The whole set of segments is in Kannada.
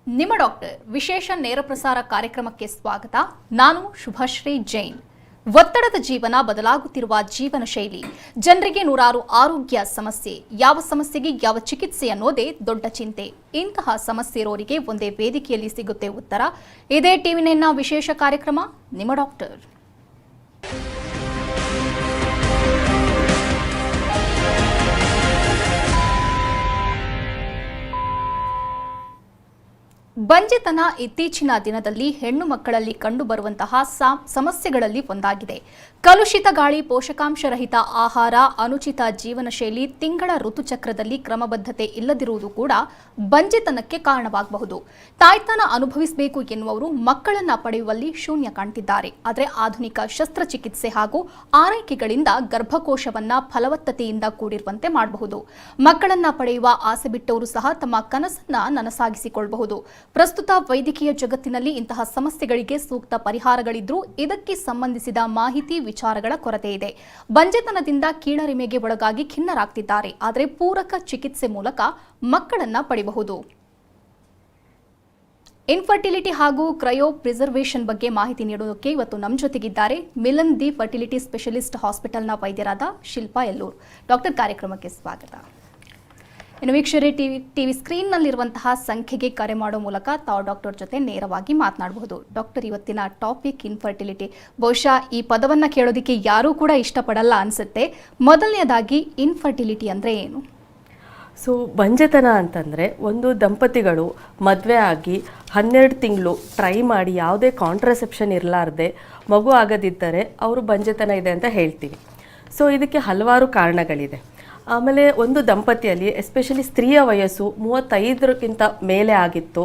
ನಿಮ್ಮ ಡಾಕ್ಟರ್ ವಿಶೇಷ ನೇರ ಪ್ರಸಾರ ಕಾರ್ಯಕ್ರಮಕ್ಕೆ ಸ್ವಾಗತ. ನಾನು ಶುಭಶ್ರೀ ಜೈನ್. ಒತ್ತಡದ ಜೀವನ, ಬದಲಾಗುತ್ತಿರುವ ಜೀವನ ಶೈಲಿ, ಜನರಿಗೆ ನೂರಾರು ಆರೋಗ್ಯ ಸಮಸ್ಯೆ, ಯಾವ ಸಮಸ್ಯೆಗೆ ಯಾವ ಚಿಕಿತ್ಸೆ ಅನ್ನೋದೇ ದೊಡ್ಡ ಚಿಂತೆ. ಇಂತಹ ಸಮಸ್ಯೆ ಇರೋರಿಗೆ ಒಂದೇ ವೇದಿಕೆಯಲ್ಲಿ ಸಿಗುತ್ತೆ ಉತ್ತರ. ಇದೇ ಟಿವಿ9ನ ವಿಶೇಷ ಕಾರ್ಯಕ್ರಮ ನಿಮ್ಮ ಡಾಕ್ಟರ್. ಬಂಜೆತನ ಇತ್ತೀಚಿನ ದಿನದಲ್ಲಿ ಹೆಣ್ಣು ಮಕ್ಕಳಲ್ಲಿ ಕಂಡುಬರುವಂತಹ ಸಮಸ್ಯೆಗಳಲ್ಲಿ ಒಂದಾಗಿದೆ. ಕಲುಷಿತ ಗಾಳಿ, ಪೋಷಕಾಂಶರಹಿತ ಆಹಾರ, ಅನುಚಿತ ಜೀವನ ಶೈಲಿ, ತಿಂಗಳ ಋತುಚಕ್ರದಲ್ಲಿ ಕ್ರಮಬದ್ಧತೆ ಇಲ್ಲದಿರುವುದು ಕೂಡ ಬಂಜೆತನಕ್ಕೆ ಕಾರಣವಾಗಬಹುದು. ತಾಯ್ತನ ಅನುಭವಿಸಬೇಕು ಎನ್ನುವರು ಮಕ್ಕಳನ್ನ ಪಡೆಯುವಲ್ಲಿ ಶೂನ್ಯ ಕಾಣ್ತಿದ್ದಾರೆ. ಆದರೆ ಆಧುನಿಕ ಶಸ್ತ್ರಚಿಕಿತ್ಸೆ ಹಾಗೂ ಆರೈಕೆಗಳಿಂದ ಗರ್ಭಕೋಶವನ್ನ ಫಲವತ್ತತೆಯಿಂದ ಕೂಡಿರುವಂತೆ ಮಾಡಬಹುದು. ಮಕ್ಕಳನ್ನ ಪಡೆಯುವ ಆಸೆ ಬಿಟ್ಟವರು ಸಹ ತಮ್ಮ ಕನಸನ್ನ ನನಸಾಗಿಸಿಕೊಳ್ಳಬಹುದು. ಪ್ರಸ್ತುತ ವೈದ್ಯಕೀಯ ಜಗತ್ತಿನಲ್ಲಿ ಇಂತಹ ಸಮಸ್ಯೆಗಳಿಗೆ ಸೂಕ್ತ ಪರಿಹಾರಗಳಿದ್ರೂ ಇದಕ್ಕೆ ಸಂಬಂಧಿಸಿದ ಮಾಹಿತಿ, ವಿಚಾರಗಳ ಕೊರತೆ ಇದೆ. ಬಂಜೆತನದಿಂದ ಕೀಳರಿಮೆಗೆ ಒಳಗಾಗಿ ಖಿನ್ನರಾಗ್ತಿದ್ದಾರೆ. ಆದರೆ ಪೂರಕ ಚಿಕಿತ್ಸೆ ಮೂಲಕ ಮಕ್ಕಳನ್ನ ಪಡೆಯಬಹುದು. ಇನ್ಫರ್ಟಿಲಿಟಿ ಹಾಗೂ ಕ್ರಯೋ ಪ್ರಿಸರ್ವೇಷನ್ ಬಗ್ಗೆ ಮಾಹಿತಿ ನೀಡೋದಕ್ಕೆ ಇವತ್ತು ನಮ್ಮ ಜೊತೆಗಿದ್ದಾರೆ ಮಿಲನ್ ದಿ ಫರ್ಟಿಲಿಟಿ ಸ್ಪೆಷಲಿಸ್ಟ್ ಹಾಸ್ಪಿಟಲ್ನ ವೈದ್ಯರಾದ ಶಿಲ್ಪಾ ಎಲ್ಲೂರ್. ಡಾಕ್ಟರ್, ಕಾರ್ಯಕ್ರಮಕ್ಕೆ ಸ್ವಾಗತ. ಇನ್ನು ವೀಕ್ಷಕರೇ, ಟಿವಿ ಸ್ಕ್ರೀನ್ನಲ್ಲಿರುವಂತಹ ಸಂಖ್ಯೆಗೆ ಕರೆ ಮಾಡೋ ಮೂಲಕ ತಾವು ಡಾಕ್ಟರ್ ಜೊತೆ ನೇರವಾಗಿ ಮಾತನಾಡಬಹುದು. ಡಾಕ್ಟರ್, ಇವತ್ತಿನ ಟಾಪಿಕ್ ಇನ್ಫರ್ಟಿಲಿಟಿ. ಬಹುಶಃ ಈ ಪದವನ್ನು ಕೇಳೋದಕ್ಕೆ ಯಾರೂ ಕೂಡ ಇಷ್ಟಪಡಲ್ಲ ಅನಿಸುತ್ತೆ. ಮೊದಲನೇದಾಗಿ ಇನ್ಫರ್ಟಿಲಿಟಿ ಅಂದರೆ ಏನು? ಸೊ ಬಂಜೆತನ ಅಂತಂದರೆ ಒಂದು ದಂಪತಿಗಳು ಮದುವೆ ಆಗಿ 12 ತಿಂಗಳು ಟ್ರೈ ಮಾಡಿ ಯಾವುದೇ ಕಾಂಟ್ರಸೆಪ್ಷನ್ ಇರಲಾರ್ದೆ ಮಗು ಆಗದಿದ್ದರೆ ಅವರು ಬಂಜೆತನ ಇದೆ ಅಂತ ಹೇಳ್ತೀವಿ. ಸೊ ಇದಕ್ಕೆ ಹಲವಾರು ಕಾರಣಗಳಿದೆ. ಆಮೇಲೆ ಒಂದು ದಂಪತಿಯಲ್ಲಿ ಎಸ್ಪೆಷಲಿ ಸ್ತ್ರೀಯ ವಯಸ್ಸು 35ಕ್ಕಿಂತ ಮೇಲೆ ಆಗಿತ್ತು,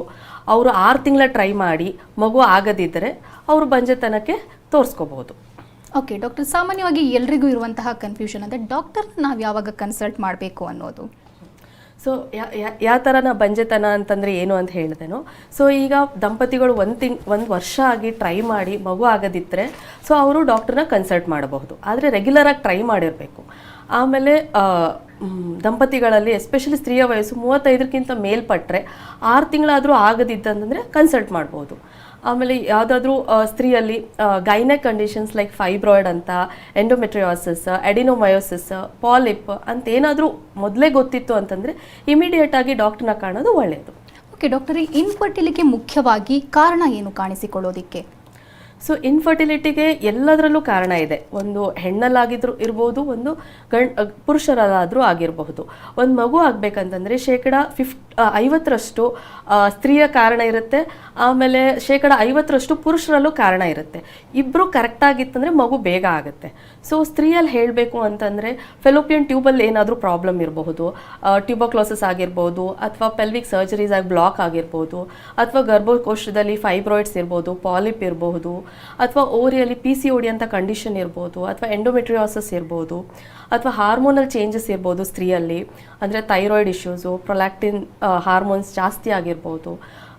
ಅವರು 6 ತಿಂಗಳ ಟ್ರೈ ಮಾಡಿ ಮಗು ಆಗದಿದ್ದರೆ ಅವರು ಬಂಜೆತನಕ್ಕೆ ತೋರಿಸ್ಕೋಬಹುದು. ಓಕೆ ಡಾಕ್ಟರ್, ಸಾಮಾನ್ಯವಾಗಿ ಎಲ್ರಿಗೂ ಇರುವಂತಹ ಕನ್ಫ್ಯೂಷನ್ ಅಂದರೆ ಡಾಕ್ಟರ್ ನಾವು ಯಾವಾಗ ಕನ್ಸಲ್ಟ್ ಮಾಡಬೇಕು ಅನ್ನೋದು. ಸೊ ಯಾವ ಥರ ಬಂಜೆತನ ಅಂತಂದರೆ ಏನು ಅಂತ ಹೇಳಿದೆನೋ, ಸೊ ಈಗ ದಂಪತಿಗಳು ಒಂದು ವರ್ಷ ಆಗಿ ಟ್ರೈ ಮಾಡಿ ಮಗು ಆಗದಿದ್ದರೆ ಸೊ ಅವರು ಡಾಕ್ಟರ್ನ ಕನ್ಸಲ್ಟ್ ಮಾಡಬಹುದು. ಆದರೆ ರೆಗ್ಯುಲರಾಗಿ ಟ್ರೈ ಮಾಡಿರಬೇಕು. ಆಮೇಲೆ ದಂಪತಿಗಳಲ್ಲಿ ಎಸ್ಪೆಷಲಿ ಸ್ತ್ರೀಯ ವಯಸ್ಸು 35ಕ್ಕಿಂತ ಮೇಲ್ಪಟ್ಟರೆ 6 ತಿಂಗಳಾದರೂ ಆಗದಿದ್ದಂದರೆ ಕನ್ಸಲ್ಟ್ ಮಾಡ್ಬೋದು. ಆಮೇಲೆ ಯಾವುದಾದ್ರೂ ಸ್ತ್ರೀಯಲ್ಲಿ ಗೈನೆಕ್ ಕಂಡೀಷನ್ಸ್ ಲೈಕ್ ಫೈಬ್ರಾಯ್ಡ್ ಅಂತ, ಎಂಡೋಮೆಟ್ರಿಯಾಸಿಸ್, ಎಡಿನೋಮಯೋಸಿಸ್, ಪಾಲಿಪ್ ಅಂತ ಏನಾದರೂ ಮೊದಲೇ ಗೊತ್ತಿತ್ತು ಅಂತಂದರೆ ಇಮಿಡಿಯೇಟಾಗಿ ಡಾಕ್ಟರ್ನ ಕಾಣೋದು ಒಳ್ಳೆಯದು. ಓಕೆ ಡಾಕ್ಟರ್, ಇನ್ಫರ್ಟಿಲಿಟಿಗೆ ಮುಖ್ಯವಾಗಿ ಕಾರಣ ಏನು ಕಾಣಿಸಿಕೊಳ್ಳೋದಕ್ಕೆ? ಸೊ ಇನ್ಫರ್ಟಿಲಿಟಿಗೆ ಎಲ್ಲದರಲ್ಲೂ ಕಾರಣ ಇದೆ. ಒಂದು ಹೆಣ್ಣಲ್ಲಾಗಿದ್ರು ಇರ್ಬೋದು, ಒಂದು ಪುರುಷರಲ್ಲಾದರೂ ಆಗಿರಬಹುದು. ಒಂದು ಮಗು ಆಗಬೇಕಂತಂದರೆ 50% ಸ್ತ್ರೀಯ ಕಾರಣ ಇರುತ್ತೆ, ಆಮೇಲೆ 50% ಪುರುಷರಲ್ಲೂ ಕಾರಣ ಇರುತ್ತೆ. ಇಬ್ಬರು ಕರೆಕ್ಟಾಗಿತ್ತಂದರೆ ಮಗು ಬೇಗ ಆಗುತ್ತೆ. ಸೊ ಸ್ತ್ರೀಯಲ್ಲಿ ಹೇಳಬೇಕು ಅಂತಂದರೆ ಫೆಲೋಪಿಯನ್ ಟ್ಯೂಬಲ್ಲಿ ಏನಾದರೂ ಪ್ರಾಬ್ಲಮ್ ಇರಬಹುದು, ಟ್ಯೂಬರ್ಕ್ಲೋಸಿಸ್ ಆಗಿರ್ಬೋದು, ಅಥವಾ ಪೆಲ್ವಿಕ್ ಸರ್ಜರೀಸ್ ಆಗಿ ಬ್ಲಾಕ್ ಆಗಿರ್ಬೋದು, ಅಥವಾ ಗರ್ಭಕೋಶದಲ್ಲಿ ಫೈಬ್ರಾಯ್ಡ್ಸ್ ಇರ್ಬೋದು, ಪಾಲಿಪ್ ಇರಬಹುದು, ಅಥವಾ ಓರಿಯಲ್ಲಿ PCOD ಅಂತ ಕಂಡೀಷನ್ ಇರ್ಬೋದು, ಅಥವಾ ಎಂಡೋಮೆಟ್ರಿಯಾಸಿಸ್ ಇರ್ಬೋದು, ಅಥವಾ ಹಾರ್ಮೋನಲ್ ಚೇಂಜಸ್ ಇರ್ಬೋದು ಸ್ತ್ರೀಯಲ್ಲಿ, ಅಂದರೆ ಥೈರಾಯ್ಡ್ ಇಶ್ಯೂಸು, ಪ್ರೊಲ್ಯಾಕ್ಟಿನ್ ಹಾರ್ಮೋನ್ಸ್ ಜಾಸ್ತಿ ಆಗಿರ್ಬೋದು.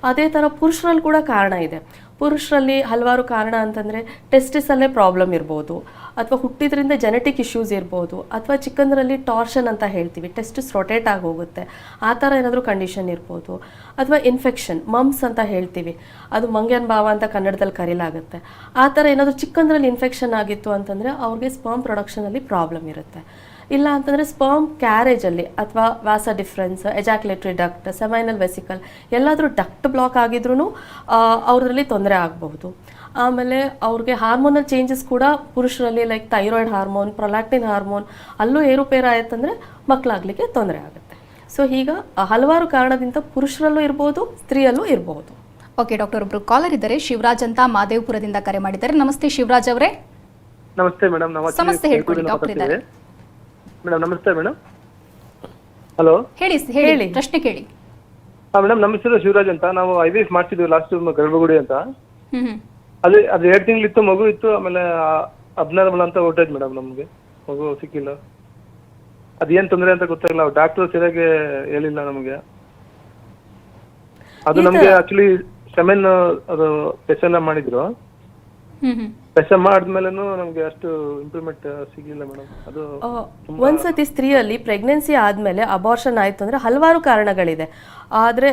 ಅದೇ ಥರ ಪುರುಷರಲ್ಲಿ ಕೂಡ ಕಾರಣ ಇದೆ. ಪುರುಷರಲ್ಲಿ ಹಲವಾರು ಕಾರಣ ಅಂತಂದರೆ ಟೆಸ್ಟಿಸಲ್ಲೇ ಪ್ರಾಬ್ಲಮ್ ಇರ್ಬೋದು, ಅಥವಾ ಹುಟ್ಟಿದ್ರಿಂದ ಜೆನೆಟಿಕ್ ಇಶ್ಯೂಸ್ ಇರ್ಬೋದು, ಅಥವಾ ಚಿಕ್ಕಂದ್ರಲ್ಲಿ ಟಾರ್ಷನ್ ಅಂತ ಹೇಳ್ತೀವಿ, ಟೆಸ್ಟಿಸ್ ರೊಟೇಟ್ ಆಗಿ ಹೋಗುತ್ತೆ, ಆ ಥರ ಏನಾದರೂ ಕಂಡೀಷನ್ ಇರ್ಬೋದು. ಅಥವಾ ಇನ್ಫೆಕ್ಷನ್, ಮಮ್ಸ್ ಅಂತ ಹೇಳ್ತೀವಿ, ಅದು ಮಂಗ್ಯನ್ ಭಾವ ಅಂತ ಕನ್ನಡದಲ್ಲಿ ಕರೀಲಾಗುತ್ತೆ. ಆ ಥರ ಏನಾದರೂ ಚಿಕ್ಕಂದ್ರಲ್ಲಿ ಇನ್ಫೆಕ್ಷನ್ ಆಗಿತ್ತು ಅಂತಂದರೆ ಅವ್ರಿಗೆ ಸ್ಪರ್ಮ್ ಪ್ರೊಡಕ್ಷನಲ್ಲಿ ಪ್ರಾಬ್ಲಮ್ ಇರುತ್ತೆ. ಇಲ್ಲ ಅಂತಂದರೆ ಸ್ಪರ್ಮ್ ಕ್ಯಾರೇಜಲ್ಲಿ ಅಥವಾ ವ್ಯಾಸ ಡಿಫ್ರೆನ್ಸ್, ಎಜಾಕ್ಯುಲೇಟರಿ ಡಕ್ಟ್, ಸೆಮೈನಲ್ ವೆಸಿಕಲ್ ಎಲ್ಲಾದರೂ ಡಕ್ಟ್ ಬ್ಲಾಕ್ ಆಗಿದ್ರೂ ಅವ್ರಲ್ಲಿ ತೊಂದರೆ ಆಗಬಹುದು. ಆಮೇಲೆ ಅವ್ರಿಗೆ ಹಾರ್ಮೋನಲ್ ಚೇಂಜಸ್ ಕೂಡ ಪುರುಷರಲ್ಲಿ like thyroid hormone, prolactin hormone ಅಲ್ಲೂ ಏರುಪೇರು ಆಯ್ತಂದರೆ ಮಕ್ಕಳಾಗಲಿಕ್ಕೆ ತೊಂದರೆ ಆಗುತ್ತೆ. ಸೊ ಈಗ ಹಲವಾರು ಕಾರಣದಿಂದ ಪುರುಷರಲ್ಲೂ ಇರ್ಬೋದು, ಸ್ತ್ರೀಯಲ್ಲೂ ಇರಬಹುದು. ಓಕೆ ಡಾಕ್ಟರ್, ಒಬ್ರು ಕಾಲರ್ ಇದ್ದಾರೆ, ಶಿವರಾಜ್ ಅಂತ ಮಾದೇವಪುರದಿಂದ ಕರೆ ಮಾಡಿದ್ದಾರೆ. ನಮಸ್ತೆ ಶಿವರಾಜ್ ಅವರೇ. ನಮಸ್ತೆ ಮೇಡಮ್. ಸಮಸ್ಯೆ ಹೇಳ್ಕೊಡಿ, ಡಾಕ್ಟರ್ ಇದ್ದಾರೆ. ಮೇಡಮ್ ನಮಸ್ತೆ ಮೇಡಮ್. ಹಲೋ, ಹೇಳಿ ಪ್ರಶ್ನೆ ಕೇಳಿ. ಮೇಡಮ್ ನಮ್ಮ ಹೆಸರು ಶಿವರಾಜ್ ಅಂತ. ನಾವು IVF ಮಾಡ್ಸಿದ್ವಿ ಲಾಸ್ಟ್ ಗರ್ಭಗುಡಿ ಅಂತ. ಅದು 2 ತಿಂಗಳಿತ್ತು, ಮಗು ಇತ್ತು. ಆಮೇಲೆ ಅಬ್ನಾರ್ಮಲ್ ಅಂತ ಹೊರಟೈತೆ ಮೇಡಮ್, ನಮ್ಗೆ ಮಗು ಸಿಕ್ಕಿಲ್ಲ. ಅದೇನ್ ತೊಂದರೆ ಅಂತ ಗೊತ್ತಾಗಿಲ್ಲ. ಡಾಕ್ಟರ್ ಸರಿಯಾಗಿ ಹೇಳಿಲ್ಲ ನಮಗೆ. ಅದು ನಮ್ಗೆ ಆಕ್ಚುಲಿ ಸೆಮೆನ್ ಅದು ಟೆಸ್ಟ್ ಎಲ್ಲ ಮಾಡಿದ್ರು. ಪ್ರಸವ ಆದ್ಮೇಲೆನೂ ನಮ್ಗೆ ಅಷ್ಟು ಇಂಪ್ರೂವ್ಮೆಂಟ್ ಸಿಗ್ಲಿಲ್ಲ ಮೇಡಮ್. ಅದು ಒಂದ್ಸತಿ ಸ್ತ್ರೀಯಲ್ಲಿ ಪ್ರೆಗ್ನೆನ್ಸಿ ಆದಮೇಲೆ ಅಬಾರ್ಷನ್ ಆಯಿತು ಅಂದರೆ ಹಲವಾರು ಕಾರಣಗಳಿದೆ. ಆದರೆ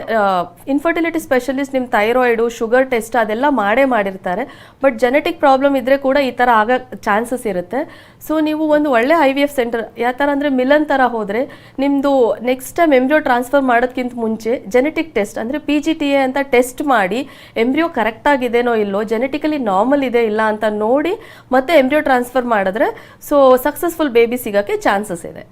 ಇನ್ಫರ್ಟಿಲಿಟಿ ಸ್ಪೆಷಲಿಸ್ಟ್ ನಿಮ್ಮ ಥೈರಾಯ್ಡು, ಶುಗರ್ ಟೆಸ್ಟ್ ಅದೆಲ್ಲ ಮಾಡಿರ್ತಾರೆ. ಬಟ್ ಜೆನೆಟಿಕ್ ಪ್ರಾಬ್ಲಮ್ ಇದ್ದರೆ ಕೂಡ ಈ ಥರ ಆಗೋ ಚಾನ್ಸಸ್ ಇರುತ್ತೆ. ಸೊ ನೀವು ಒಂದು ಒಳ್ಳೆ IVF ಸೆಂಟರ್ ಯಾವ ಥರ ಅಂದರೆ ಮಿಲನ್ ಥರ ಹೋದರೆ ನಿಮ್ಮದು ನೆಕ್ಸ್ಟ್ ಟೈಮ್ ಎಂಬ್ರಿಯೋ ಟ್ರಾನ್ಸ್ಫರ್ ಮಾಡೋದಕ್ಕಿಂತ ಮುಂಚೆ ಜೆನೆಟಿಕ್ ಟೆಸ್ಟ್ ಅಂದರೆ PGTA ಅಂತ ಟೆಸ್ಟ್ ಮಾಡಿ ಎಂಬ್ರಿಯೋ ಕರೆಕ್ಟಾಗಿದೆನೋ ಇಲ್ಲೋ, ಜೆನೆಟಿಕಲಿ ನಾರ್ಮಲ್ ಇದೆ ಇಲ್ಲ ಅಂತ ನೋಡಿ ಮತ್ತೆ ಎಂಬ್ರಿಯೋ ಟ್ರಾನ್ಸ್ಫರ್ ಮಾಡಿದ್ರೆ ಸೊ ಸಕ್ಸಸ್ಫುಲ್ ಬೇಬಿ ಸಿಗೋಕ್ಕೆ ಚಾನ್ಸಸ್ ಇದೆ.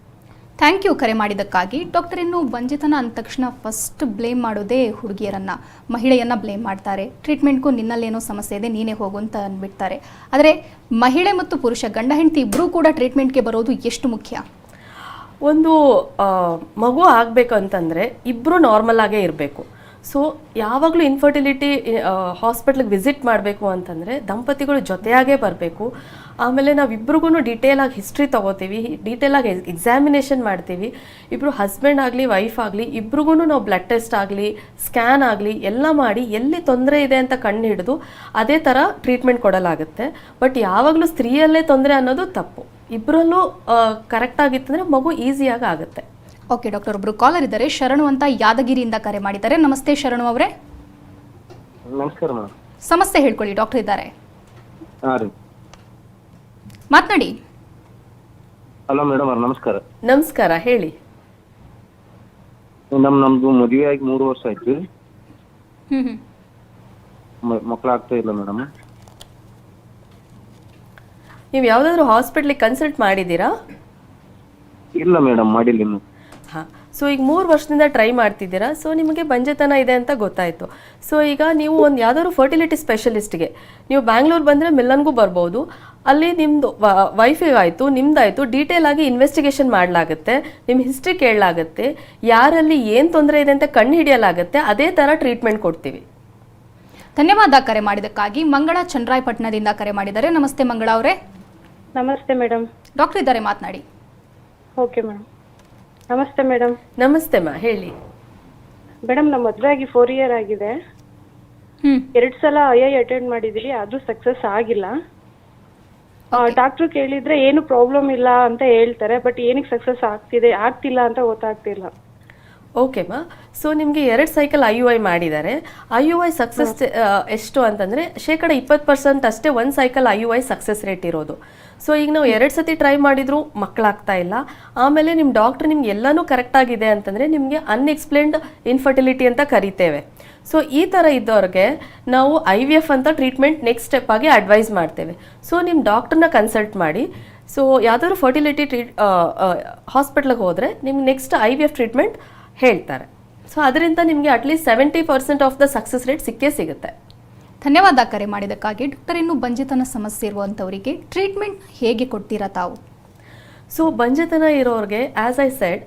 ಥ್ಯಾಂಕ್ ಯು ಕರೆ ಮಾಡಿದ್ದಕ್ಕಾಗಿ. ಡಾಕ್ಟರ್, ಇನ್ನು ಬಂಜಿತನ ಅಂದ ತಕ್ಷಣ ಫಸ್ಟ್ ಬ್ಲೇಮ್ ಮಾಡೋದೇ ಹುಡುಗಿಯರನ್ನ, ಮಹಿಳೆಯನ್ನ ಬ್ಲೇಮ್ ಮಾಡ್ತಾರೆ. ಟ್ರೀಟ್ಮೆಂಟ್ಗೂ ನಿನ್ನಲ್ಲೇನೋ ಸಮಸ್ಯೆ ಇದೆ, ನೀನೇ ಹೋಗು ಅಂತ ಅಂದ್ಬಿಡ್ತಾರೆ. ಆದರೆ ಮಹಿಳೆ ಮತ್ತು ಪುರುಷ, ಗಂಡ ಹೆಂಡತಿ ಇಬ್ಬರೂ ಕೂಡ ಟ್ರೀಟ್ಮೆಂಟ್ಗೆ ಬರೋದು ಎಷ್ಟು ಮುಖ್ಯ? ಒಂದು ಮಗು ಆಗಬೇಕು ಅಂತಂದರೆ ಇಬ್ಬರು ನಾರ್ಮಲ್ ಆಗೇ ಇರಬೇಕು. ಸೊ ಯಾವಾಗಲೂ ಇನ್ಫರ್ಟಿಲಿಟಿ ಹಾಸ್ಪಿಟ್ಲಿಗೆ ವಿಸಿಟ್ ಮಾಡಬೇಕು ಅಂತಂದರೆ ದಂಪತಿಗಳು ಜೊತೆಯಾಗೇ ಬರಬೇಕು. ಆಮೇಲೆ ನಾವಿಬ್ರಿಗೂ ಡೀಟೇಲಾಗಿ ಹಿಸ್ಟ್ರಿ ತೊಗೋತೀವಿ, ಡೀಟೇಲಾಗಿ ಎಕ್ಸಾಮಿನೇಷನ್ ಮಾಡ್ತೀವಿ. ಇಬ್ಬರು ಹಸ್ಬೆಂಡ್ ಆಗಲಿ ವೈಫ್ ಆಗಲಿ ಇಬ್ರಿಗೂ ನಾವು ಬ್ಲಡ್ ಟೆಸ್ಟ್ ಆಗಲಿ ಸ್ಕ್ಯಾನ್ ಆಗಲಿ ಎಲ್ಲ ಮಾಡಿ ಎಲ್ಲಿ ತೊಂದರೆ ಇದೆ ಅಂತ ಕಂಡು ಹಿಡಿದು ಅದೇ ಥರ ಟ್ರೀಟ್ಮೆಂಟ್ ಕೊಡಲಾಗುತ್ತೆ. ಬಟ್ ಯಾವಾಗಲೂ ಸ್ತ್ರೀಯಲ್ಲೇ ತೊಂದರೆ ಅನ್ನೋದು ತಪ್ಪು. ಇಬ್ಬರಲ್ಲೂ ಕರೆಕ್ಟಾಗಿತ್ತಂದರೆ ಮಗು ಈಸಿಯಾಗಿ ಆಗುತ್ತೆ. ಓಕೆ ಡಾಕ್ಟರ್, ಒಬ್ರು ಕಾಲರ್ ಇದ್ದಾರೆ, ಶರಣು ಅಂತ ಯಾದಗಿರಿಯಿಂದ ಕರೆ ಮಾಡಿದ್ದಾರೆ. ನಮಸ್ತೆ ಶರಣು ಅವರೇ. ನಮಸ್ಕಾರ ಮೇಡಮ್. ಸಮಸ್ಯೆ ಹೇಳ್ಕೊಳ್ಳಿ, ಡಾಕ್ಟರ್ ಇದ್ದಾರೆ, ಹಾಂ ರೀ, ಮಾತನಾಡಿ. ಹಲೋ ಮೇಡಮ್ ಅವ್ರ ನಮಸ್ಕಾರ. ನಮಸ್ಕಾರ, ಹೇಳಿ. ನಮ್ದು ಮದುವೆ ಆಗಿ 3 ವರ್ಷ ಆಯ್ತು, ಹ್ಮ್ ಮಕ್ಕಳಾಗ್ತಾ ಇಲ್ಲ ಮೇಡಮ್. ನೀವು ಯಾವುದಾದ್ರೂ ಹಾಸ್ಪಿಟ್ಲಿಗೆ ಕನ್ಸಲ್ಟ್ ಮಾಡಿದ್ದೀರಾ? ಇಲ್ಲ ಮೇಡಮ್, ಮಾಡಿಲ್ಲ ಇನ್ನು. ಹಾಂ, ಸೊ ಈಗ 3 ವರ್ಷದಿಂದ ಟ್ರೈ ಮಾಡ್ತಿದ್ದೀರಾ. ಸೊ ನಿಮಗೆ ಬಂಜೆತನ ಇದೆ ಅಂತ ಗೊತ್ತಾಯಿತು. ಸೊ ಈಗ ನೀವು ಒಂದು ಯಾವುದಾದ್ರು ಫರ್ಟಿಲಿಟಿ ಸ್ಪೆಷಲಿಸ್ಟ್ಗೆ ನೀವು ಬ್ಯಾಂಗ್ಳೂರ್ ಬಂದರೆ ಮಿಲ್ಲನ್ಗೂ ಬರ್ಬೋದು. ಅಲ್ಲಿ ನಿಮ್ಮದು ವೈಫಿಗಾಯಿತು ನಿಮ್ಮದಾಯಿತು ಡೀಟೇಲ್ ಆಗಿ ಇನ್ವೆಸ್ಟಿಗೇಷನ್ ಮಾಡಲಾಗುತ್ತೆ, ನಿಮ್ಮ ಹಿಸ್ಟ್ರಿ ಕೇಳಲಾಗುತ್ತೆ, ಯಾರಲ್ಲಿ ಏನು ತೊಂದರೆ ಇದೆ ಅಂತ ಕಂಡು ಹಿಡಿಯಲಾಗುತ್ತೆ. ಅದೇ ಥರ ಟ್ರೀಟ್ಮೆಂಟ್ ಕೊಡ್ತೀವಿ. ಧನ್ಯವಾದ ಕರೆ ಮಾಡಿದ್ದಕ್ಕಾಗಿ. ಮಂಗಳ ಚಂದ್ರಾಯಪಟ್ಟಣದಿಂದ ಕರೆ ಮಾಡಿದ್ದಾರೆ. ನಮಸ್ತೆ ಮಂಗಳ ಅವರೇ. ನಮಸ್ತೆ ಮೇಡಮ್. ಡಾಕ್ಟರ್ ಇದ್ದಾರೆ, ಮಾತನಾಡಿ. Okay madam. ನಮಸ್ತೆ ಮೇಡಮ್. ನಮಸ್ತೆ ಮಾ, ಹೇಳಿ. ಮೇಡಮ್, ನಮ್ಮ ಮದುವೆ ಆಗಿ 4 ಇಯರ್ ಆಗಿದೆ. 2 ಸಲ II ಅಟೆಂಡ್ ಮಾಡಿದೀವಿ, ಆದ್ರೂ ಸಕ್ಸಸ್ ಆಗಿಲ್ಲ. ಡಾಕ್ಟ್ರು ಕೇಳಿದ್ರೆ ಏನು ಪ್ರಾಬ್ಲಮ್ ಇಲ್ಲ ಅಂತ ಹೇಳ್ತಾರೆ, ಬಟ್ ಏನಕ್ಕೆ ಸಕ್ಸಸ್ ಆಗ್ತಿಲ್ಲ ಅಂತ ಗೊತ್ತಾಗ್ತಿಲ್ಲ. ಓಕೆ ಮಾ, ಸೊ ನಿಮಗೆ 2 ಸೈಕಲ್ IUI ಮಾಡಿದ್ದಾರೆ. IUI ಸಕ್ಸಸ್ ಎಷ್ಟು ಅಂತಂದರೆ 20% ಅಷ್ಟೇ ಒಂದು ಸೈಕಲ್ IUI ಸಕ್ಸಸ್ ರೇಟ್ ಇರೋದು. ಸೊ ಈಗ ನಾವು 2 ಸತಿ ಟ್ರೈ ಮಾಡಿದ್ರು ಮಕ್ಕಳಾಗ್ತಾ ಇಲ್ಲ. ಆಮೇಲೆ ನಿಮ್ಮ ಡಾಕ್ಟ್ರ್ ನಿಮ್ಗೆ ಎಲ್ಲನೂ ಕರೆಕ್ಟಾಗಿದೆ ಅಂತಂದರೆ ನಿಮಗೆ ಅನ್ಎಕ್ಸ್ಪ್ಲೇನ್ಡ್ ಇನ್ಫರ್ಟಿಲಿಟಿ ಅಂತ ಕರಿತೇವೆ. ಸೊ ಈ ಥರ ಇದ್ದವ್ರಿಗೆ ನಾವು IVF ಅಂತ ಟ್ರೀಟ್ಮೆಂಟ್ ನೆಕ್ಸ್ಟ್ ಸ್ಟೆಪ್ ಆಗಿ ಅಡ್ವೈಸ್ ಮಾಡ್ತೇವೆ. ಸೊ ನಿಮ್ಮ ಡಾಕ್ಟ್ರನ್ನ ಕನ್ಸಲ್ಟ್ ಮಾಡಿ. ಸೊ ಯಾವುದಾದ್ರು ಫರ್ಟಿಲಿಟಿ ಹಾಸ್ಪಿಟ್ಲಿಗೆ ಹೋದರೆ ನಿಮ್ಗೆ ನೆಕ್ಸ್ಟ್ IVF ಟ್ರೀಟ್ಮೆಂಟ್ ಹೇಳ್ತಾರೆ. ಸೊ ಅದರಿಂದ ನಿಮಗೆ at least 70% of the success rate ಸಿಕ್ಕೇ ಸಿಗುತ್ತೆ. ಧನ್ಯವಾದ ಕರೆ ಮಾಡಿದ್ದಕ್ಕಾಗಿ. ಡಾಕ್ಟರ್, ಇನ್ನು ಬಂಜೆತನ ಸಮಸ್ಯೆ ಇರುವಂಥವರಿಗೆ ಟ್ರೀಟ್ಮೆಂಟ್ ಹೇಗೆ ಕೊಡ್ತೀರಾ ತಾವು? ಸೊ ಬಂಜೆತನ ಇರೋರಿಗೆ ಆ್ಯಸ್ ಐ ಸೆಡ್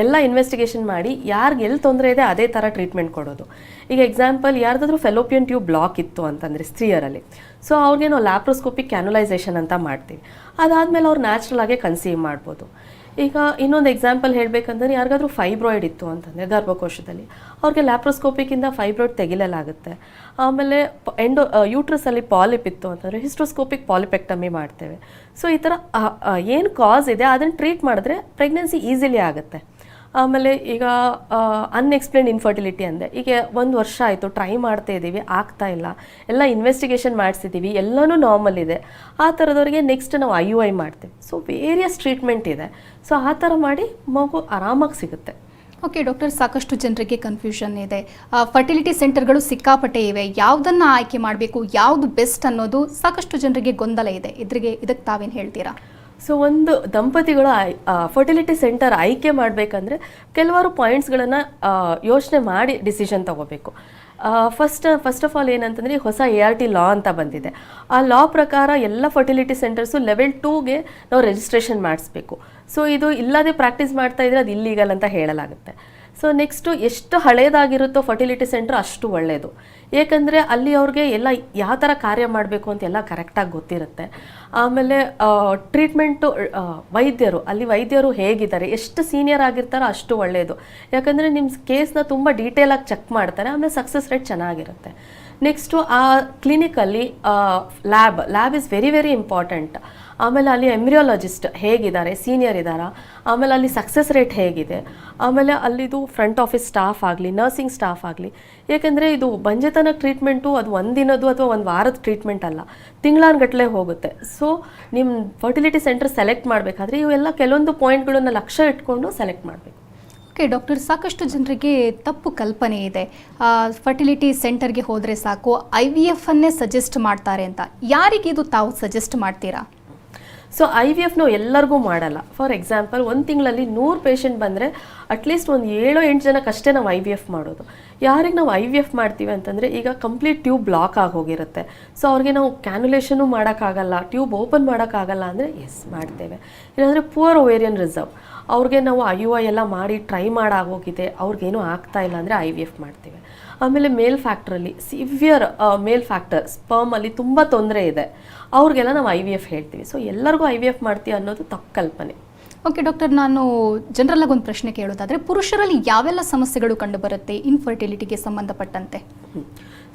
ಎಲ್ಲ ಇನ್ವೆಸ್ಟಿಗೇಷನ್ ಮಾಡಿ ಯಾರಿಗೆ ಎಲ್ಲಿ ತೊಂದರೆ ಇದೆ ಅದೇ ಥರ ಟ್ರೀಟ್ಮೆಂಟ್ ಕೊಡೋದು. ಈಗ ಎಕ್ಸಾಂಪಲ್ ಯಾರ್ದಾದ್ರೂ ಫೆಲೋಪಿಯನ್ ಟ್ಯೂಬ್ ಬ್ಲಾಕ್ ಇತ್ತು ಅಂತಂದರೆ ಸ್ತ್ರೀಯರಲ್ಲಿ, ಸೊ ಅವ್ರಿಗೆ ನಾವು ಲ್ಯಾಪ್ರೋಸ್ಕೋಪಿಕ್ ಕ್ಯಾನುಲೈಸೇಷನ್ ಅಂತ ಮಾಡ್ತೀವಿ. ಅದಾದಮೇಲೆ ಅವ್ರು ನ್ಯಾಚುರಲ್ ಆಗೇ ಕನ್ಸೀವ್ ಮಾಡ್ಬೋದು. ಈಗ ಇನ್ನೊಂದು ಎಕ್ಸಾಂಪಲ್ ಹೇಳಬೇಕಂತಂದ್ರೆ ಯಾರಿಗಾದ್ರೂ ಫೈಬ್ರಾಯ್ಡ್ ಇತ್ತು ಅಂತಂದರೆ ಗರ್ಭಕೋಶದಲ್ಲಿ, ಅವ್ರಿಗೆ ಲ್ಯಾಪ್ರೋಸ್ಕೋಪಿಕ್ಕಿಂದ ಫೈಬ್ರಾಯ್ಡ್ ತೆಗಿಲಾಗುತ್ತೆ. ಆಮೇಲೆ ಯೂಟ್ರಸಲ್ಲಿ ಪಾಲಿಪ್ ಇತ್ತು ಅಂತಂದರೆ ಹಿಸ್ಟ್ರೋಸ್ಕೋಪಿಕ್ ಪಾಲಿಪೆಕ್ಟಮಿ ಮಾಡ್ತೇವೆ. ಸೊ ಈ ಥರ ಏನು ಕಾಸ್ ಇದೆ ಅದನ್ನು ಟ್ರೀಟ್ ಮಾಡಿದ್ರೆ ಪ್ರೆಗ್ನೆನ್ಸಿ ಈಸಿಲಿ ಆಗುತ್ತೆ. ಆಮೇಲೆ ಈಗ ಅನ್ಎಕ್ಸ್ಪ್ಲೇನ್ಡ್ ಇನ್ಫರ್ಟಿಲಿಟಿ ಅಂದೆ, ಈಗ 1 ವರ್ಷ ಆಯಿತು ಟ್ರೈ ಮಾಡ್ತಾ ಇದ್ದೀವಿ, ಆಗ್ತಾ ಇಲ್ಲ, ಎಲ್ಲ ಇನ್ವೆಸ್ಟಿಗೇಷನ್ ಮಾಡಿಸಿದ್ದೀವಿ, ಎಲ್ಲನೂ ನಾರ್ಮಲ್ ಇದೆ, ಆ ಥರದವ್ರಿಗೆ ನೆಕ್ಸ್ಟ್ ನಾವು IUI ಮಾಡ್ತೀವಿ. ಸೊ ವೇರಿಯಸ್ ಟ್ರೀಟ್ಮೆಂಟ್ ಇದೆ. ಸೊ ಆ ಥರ ಮಾಡಿ ಮಗು ಆರಾಮಾಗಿ ಸಿಗುತ್ತೆ. ಓಕೆ ಡಾಕ್ಟರ್, ಸಾಕಷ್ಟು ಜನರಿಗೆ ಕನ್ಫ್ಯೂಷನ್ ಇದೆ. ಫರ್ಟಿಲಿಟಿ ಸೆಂಟರ್ಗಳು ಸಿಕ್ಕಾಪಟ್ಟೆ ಇವೆ, ಯಾವುದನ್ನು ಆಯ್ಕೆ ಮಾಡಬೇಕು, ಯಾವುದು ಬೆಸ್ಟ್ ಅನ್ನೋದು ಸಾಕಷ್ಟು ಜನರಿಗೆ ಗೊಂದಲ ಇದೆ. ಇದಕ್ಕೆ ತಾವೇನು ಹೇಳ್ತೀರಾ? ಸೊ ಒಂದು ದಂಪತಿಗಳು ಫರ್ಟಿಲಿಟಿ ಸೆಂಟರ್ ಆಯ್ಕೆ ಮಾಡಬೇಕಂದ್ರೆ ಕೆಲವಾರು ಪಾಯಿಂಟ್ಸ್ಗಳನ್ನು ಯೋಚನೆ ಮಾಡಿ ಡಿಸಿಷನ್ ತಗೋಬೇಕು. ಫಸ್ಟ್ ಆಫ್ ಆಲ್ ಏನಂತಂದರೆ ಹೊಸ ART ಲಾ ಅಂತ ಬಂದಿದೆ. ಆ ಲಾ ಪ್ರಕಾರ ಎಲ್ಲ ಫರ್ಟಿಲಿಟಿ ಸೆಂಟರ್ಸು ಲೆವೆಲ್ 2ಗೆ ನಾವು ರಿಜಿಸ್ಟ್ರೇಷನ್ ಮಾಡಿಸ್ಬೇಕು. ಸೊ ಇದು ಇಲ್ಲದೆ ಪ್ರಾಕ್ಟೀಸ್ ಮಾಡ್ತಾ ಇದ್ರೆ ಅದು ಇಲ್ಲೀಗಲ್ ಅಂತ ಹೇಳಲಾಗುತ್ತೆ. ಸೊ ನೆಕ್ಸ್ಟು ಎಷ್ಟು ಹಳೇದಾಗಿರುತ್ತೋ ಫರ್ಟಿಲಿಟಿ ಸೆಂಟರ್ ಅಷ್ಟು ಒಳ್ಳೆಯದು. ಏಕೆಂದರೆ ಅಲ್ಲಿ ಅವ್ರಿಗೆ ಎಲ್ಲ ಯಾವ ಥರ ಕಾರ್ಯ ಮಾಡಬೇಕು ಅಂತ ಎಲ್ಲ ಕರೆಕ್ಟಾಗಿ ಗೊತ್ತಿರುತ್ತೆ. ಆಮೇಲೆ ಟ್ರೀಟ್ಮೆಂಟು ವೈದ್ಯರು ಹೇಗಿದ್ದಾರೆ, ಎಷ್ಟು ಸೀನಿಯರ್ ಆಗಿರ್ತಾರೋ ಅಷ್ಟು ಒಳ್ಳೆಯದು. ಯಾಕಂದರೆ ನಿಮ್ಮ ಕೇಸ್ನ ತುಂಬ ಡೀಟೇಲಾಗಿ ಚೆಕ್ ಮಾಡ್ತಾರೆ. ಆಮೇಲೆ ಸಕ್ಸಸ್ ರೇಟ್ ಚೆನ್ನಾಗಿರುತ್ತೆ. ನೆಕ್ಸ್ಟು ಆ ಕ್ಲಿನಿಕಲ್ಲಿ lab is very very important. ಆಮೇಲೆ ಅಲ್ಲಿ ಎಂಬ್ರಿಯಾಲಜಿಸ್ಟ್ ಹೇಗಿದ್ದಾರೆ, ಸೀನಿಯರ್ ಇದ್ದಾರಾ, ಆಮೇಲೆ ಅಲ್ಲಿ ಸಕ್ಸಸ್ ರೇಟ್ ಹೇಗಿದೆ, ಆಮೇಲೆ ಅಲ್ಲಿದು ಫ್ರಂಟ್ ಆಫೀಸ್ ಸ್ಟಾಫ್ ಆಗಲಿ, ನರ್ಸಿಂಗ್ ಸ್ಟಾಫ್ ಆಗಲಿ. ಏಕೆಂದರೆ ಇದು ಬಂಜೆತನ ಟ್ರೀಟ್ಮೆಂಟು ಅದು ಒಂದಿನದ್ದು ಅಥವಾ ಒಂದು ವಾರದ ಟ್ರೀಟ್ಮೆಂಟ್ ಅಲ್ಲ, ತಿಂಗಳಾನ್ಗಟ್ಟಲೆ ಹೋಗುತ್ತೆ. ಸೊ ನಿಮ್ಮ ಫರ್ಟಿಲಿಟಿ ಸೆಂಟರ್ ಸೆಲೆಕ್ಟ್ ಮಾಡಬೇಕಾದ್ರೆ ಇವೆಲ್ಲ ಕೆಲವೊಂದು ಪಾಯಿಂಟ್ಗಳನ್ನು ಲಕ್ಷ್ಯ ಇಟ್ಕೊಂಡು ಸೆಲೆಕ್ಟ್ ಮಾಡಬೇಕು. ಓಕೆ ಡಾಕ್ಟರ್, ಸಾಕಷ್ಟು ಜನರಿಗೆ ತಪ್ಪು ಕಲ್ಪನೆ ಇದೆ, ಫರ್ಟಿಲಿಟಿ ಸೆಂಟರ್ಗೆ ಹೋದರೆ ಸಾಕು IVF ಅನ್ನೇ ಸಜೆಸ್ಟ್ ಮಾಡ್ತಾರೆ ಅಂತ. ಯಾರಿಗೆ ಇದು ತಾವು ಸಜೆಸ್ಟ್ ಮಾಡ್ತೀರಾ? ಸೊ IVF ನಾವು ಎಲ್ಲರಿಗೂ ಮಾಡಲ್ಲ. ಫಾರ್ ಎಕ್ಸಾಂಪಲ್, ಒಂದು ತಿಂಗಳಲ್ಲಿ 100 ಪೇಷಂಟ್ ಬಂದರೆ ಅಟ್ಲೀಸ್ಟ್ ಒಂದು 7-8 ಜನಕ್ಕಷ್ಟೇ ನಾವು IVF ಮಾಡೋದು. ಯಾರಿಗೆ ನಾವು IVF ಮಾಡ್ತೀವಿ ಅಂತಂದರೆ, ಈಗ ಕಂಪ್ಲೀಟ್ ಟ್ಯೂಬ್ ಬ್ಲಾಕ್ ಆಗಿ ಹೋಗಿರುತ್ತೆ, ಸೊ ಅವ್ರಿಗೆ ನಾವು ಕ್ಯಾನ್ಯುಲೇಷನು ಮಾಡೋಕ್ಕಾಗಲ್ಲ, ಟ್ಯೂಬ್ ಓಪನ್ ಮಾಡೋಕ್ಕಾಗಲ್ಲ ಅಂದರೆ ಎಸ್ ಮಾಡ್ತೇವೆ. ಇಲ್ಲಾಂದರೆ ಪುವರ್ ಓವೇರಿಯನ್ ರಿಸರ್ವ್, ಅವ್ರಿಗೆ ನಾವು IUI ಎಲ್ಲ ಮಾಡಿ ಟ್ರೈ ಮಾಡಾಗೋಗಿದೆ, ಅವ್ರಿಗೇನೂ ಆಗ್ತಾ ಇಲ್ಲ ಅಂದರೆ IVF ಮಾಡ್ತೀವಿ. ಆಮೇಲೆ ಮೇಲ್ ಫ್ಯಾಕ್ಟ್ರಲ್ಲಿ ಸಿವಿಯರ್ ಮೇಲ್ ಫ್ಯಾಕ್ಟರ್ ಸ್ಪರ್ಮಲ್ಲಿ ತುಂಬ ತೊಂದರೆ ಇದೆ, ಅವ್ರಿಗೆಲ್ಲ ನಾವು IVF ಹೇಳ್ತೀವಿ. ಸೊ ಎಲ್ಲರಿಗೂ IVF ಮಾಡ್ತೀವಿ ಅನ್ನೋದು ತಪ್ಪು ಕಲ್ಪನೆ. ಓಕೆ ಡಾಕ್ಟರ್, ನಾನು ಜನರಲ್ ಆಗಿ ಒಂದು ಪ್ರಶ್ನೆ ಕೇಳೋದಾದರೆ, ಪುರುಷರಲ್ಲಿ ಯಾವೆಲ್ಲ ಸಮಸ್ಯೆಗಳು ಕಂಡುಬರುತ್ತೆ ಇನ್ಫರ್ಟಿಲಿಟಿಗೆ ಸಂಬಂಧಪಟ್ಟಂತೆ?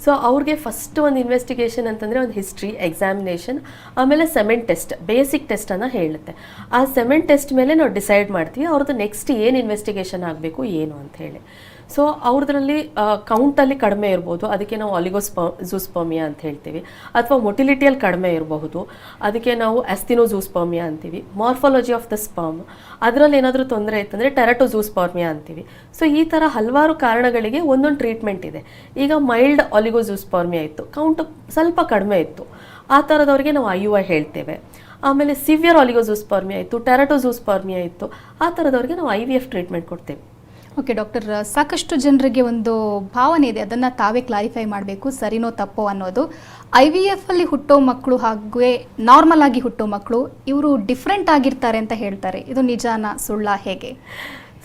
ಸೊ ಅವ್ರಿಗೆ ಫಸ್ಟ್ ಒಂದು ಇನ್ವೆಸ್ಟಿಗೇಷನ್ ಅಂತಂದರೆ ಒಂದು ಹಿಸ್ಟ್ರಿ, ಎಕ್ಸಾಮಿನೇಷನ್, ಆಮೇಲೆ ಸೆಮೆನ್ ಟೆಸ್ಟ್, ಬೇಸಿಕ್ ಟೆಸ್ಟನ್ನು ಹೇಳುತ್ತೆ. ಆ ಸೆಮೆನ್ ಟೆಸ್ಟ್ ಮೇಲೆ ನಾವು ಡಿಸೈಡ್ ಮಾಡ್ತೀವಿ ಅವ್ರದ್ದು ನೆಕ್ಸ್ಟ್ ಏನು ಇನ್ವೆಸ್ಟಿಗೇಷನ್ ಆಗಬೇಕು ಏನು ಅಂತ ಹೇಳಿ. ಸೊ ಅವ್ರದ್ರಲ್ಲಿ ಕೌಂಟಲ್ಲಿ ಕಡಿಮೆ ಇರ್ಬೋದು, ಅದಕ್ಕೆ ನಾವು ಜೂಸ್ಪರ್ಮಿಯಾ ಅಂತ ಹೇಳ್ತೀವಿ. ಅಥವಾ ಮೊಟಿಲಿಟಿಯಲ್ಲಿ ಕಡಿಮೆ ಇರಬಹುದು, ಅದಕ್ಕೆ ನಾವು ಜೂಸ್ಪರ್ಮಿಯಾ ಅಂತೀವಿ. ಮಾರ್ಫಾಲಜಿ ಆಫ್ ದ ಸ್ಪರ್ಮ್, ಅದರಲ್ಲಿ ಏನಾದರೂ ತೊಂದರೆ ಇತ್ತಂದರೆ ಜೂಸ್ಪರ್ಮಿಯಾ ಅಂತೀವಿ. ಸೊ ಈ ಥರ ಹಲವಾರು ಕಾರಣಗಳಿಗೆ ಒಂದೊಂದು ಟ್ರೀಟ್ಮೆಂಟ್ ಇದೆ. ಈಗ ಮೈಲ್ಡ್ ಜೂಸ್ಪರ್ಮಿಯಾ ಇತ್ತು, ಕೌಂಟ್ ಸ್ವಲ್ಪ ಕಡಿಮೆ ಇತ್ತು, ಆ ಥರದವ್ರಿಗೆ ನಾವು IUI ಹೇಳ್ತೇವೆ. ಆಮೇಲೆ ಸಿವಿಯರ್ ಜೂಸ್ಪರ್ಮಿಯಾ ಇತ್ತು, ಜೂಸ್ಪರ್ಮಿಯಾ ಇತ್ತು, ಆ ಥರದವ್ರಿಗೆ ನಾವು IVF ಟ್ರೀಟ್ಮೆಂಟ್ ಕೊಡ್ತೇವೆ. ಓಕೆ ಡಾಕ್ಟರ್, ಸಾಕಷ್ಟು ಜನರಿಗೆ ಒಂದು ಭಾವನೆ ಇದೆ, ಅದನ್ನು ತಾವೇ ಕ್ಲಾರಿಫೈ ಮಾಡಬೇಕು, ಸರಿನೋ ತಪ್ಪೋ ಅನ್ನೋದು. IVF ಅಲ್ಲಿ ಹುಟ್ಟೋ ಮಕ್ಕಳು ಹಾಗೆ ನಾರ್ಮಲ್ ಆಗಿ ಹುಟ್ಟೋ ಮಕ್ಕಳು ಇವರು ಡಿಫ್ರೆಂಟ್ ಆಗಿರ್ತಾರೆ ಅಂತ ಹೇಳ್ತಾರೆ. ಇದು ನಿಜಾನ ಸುಳ್ಳ, ಹೇಗೆ?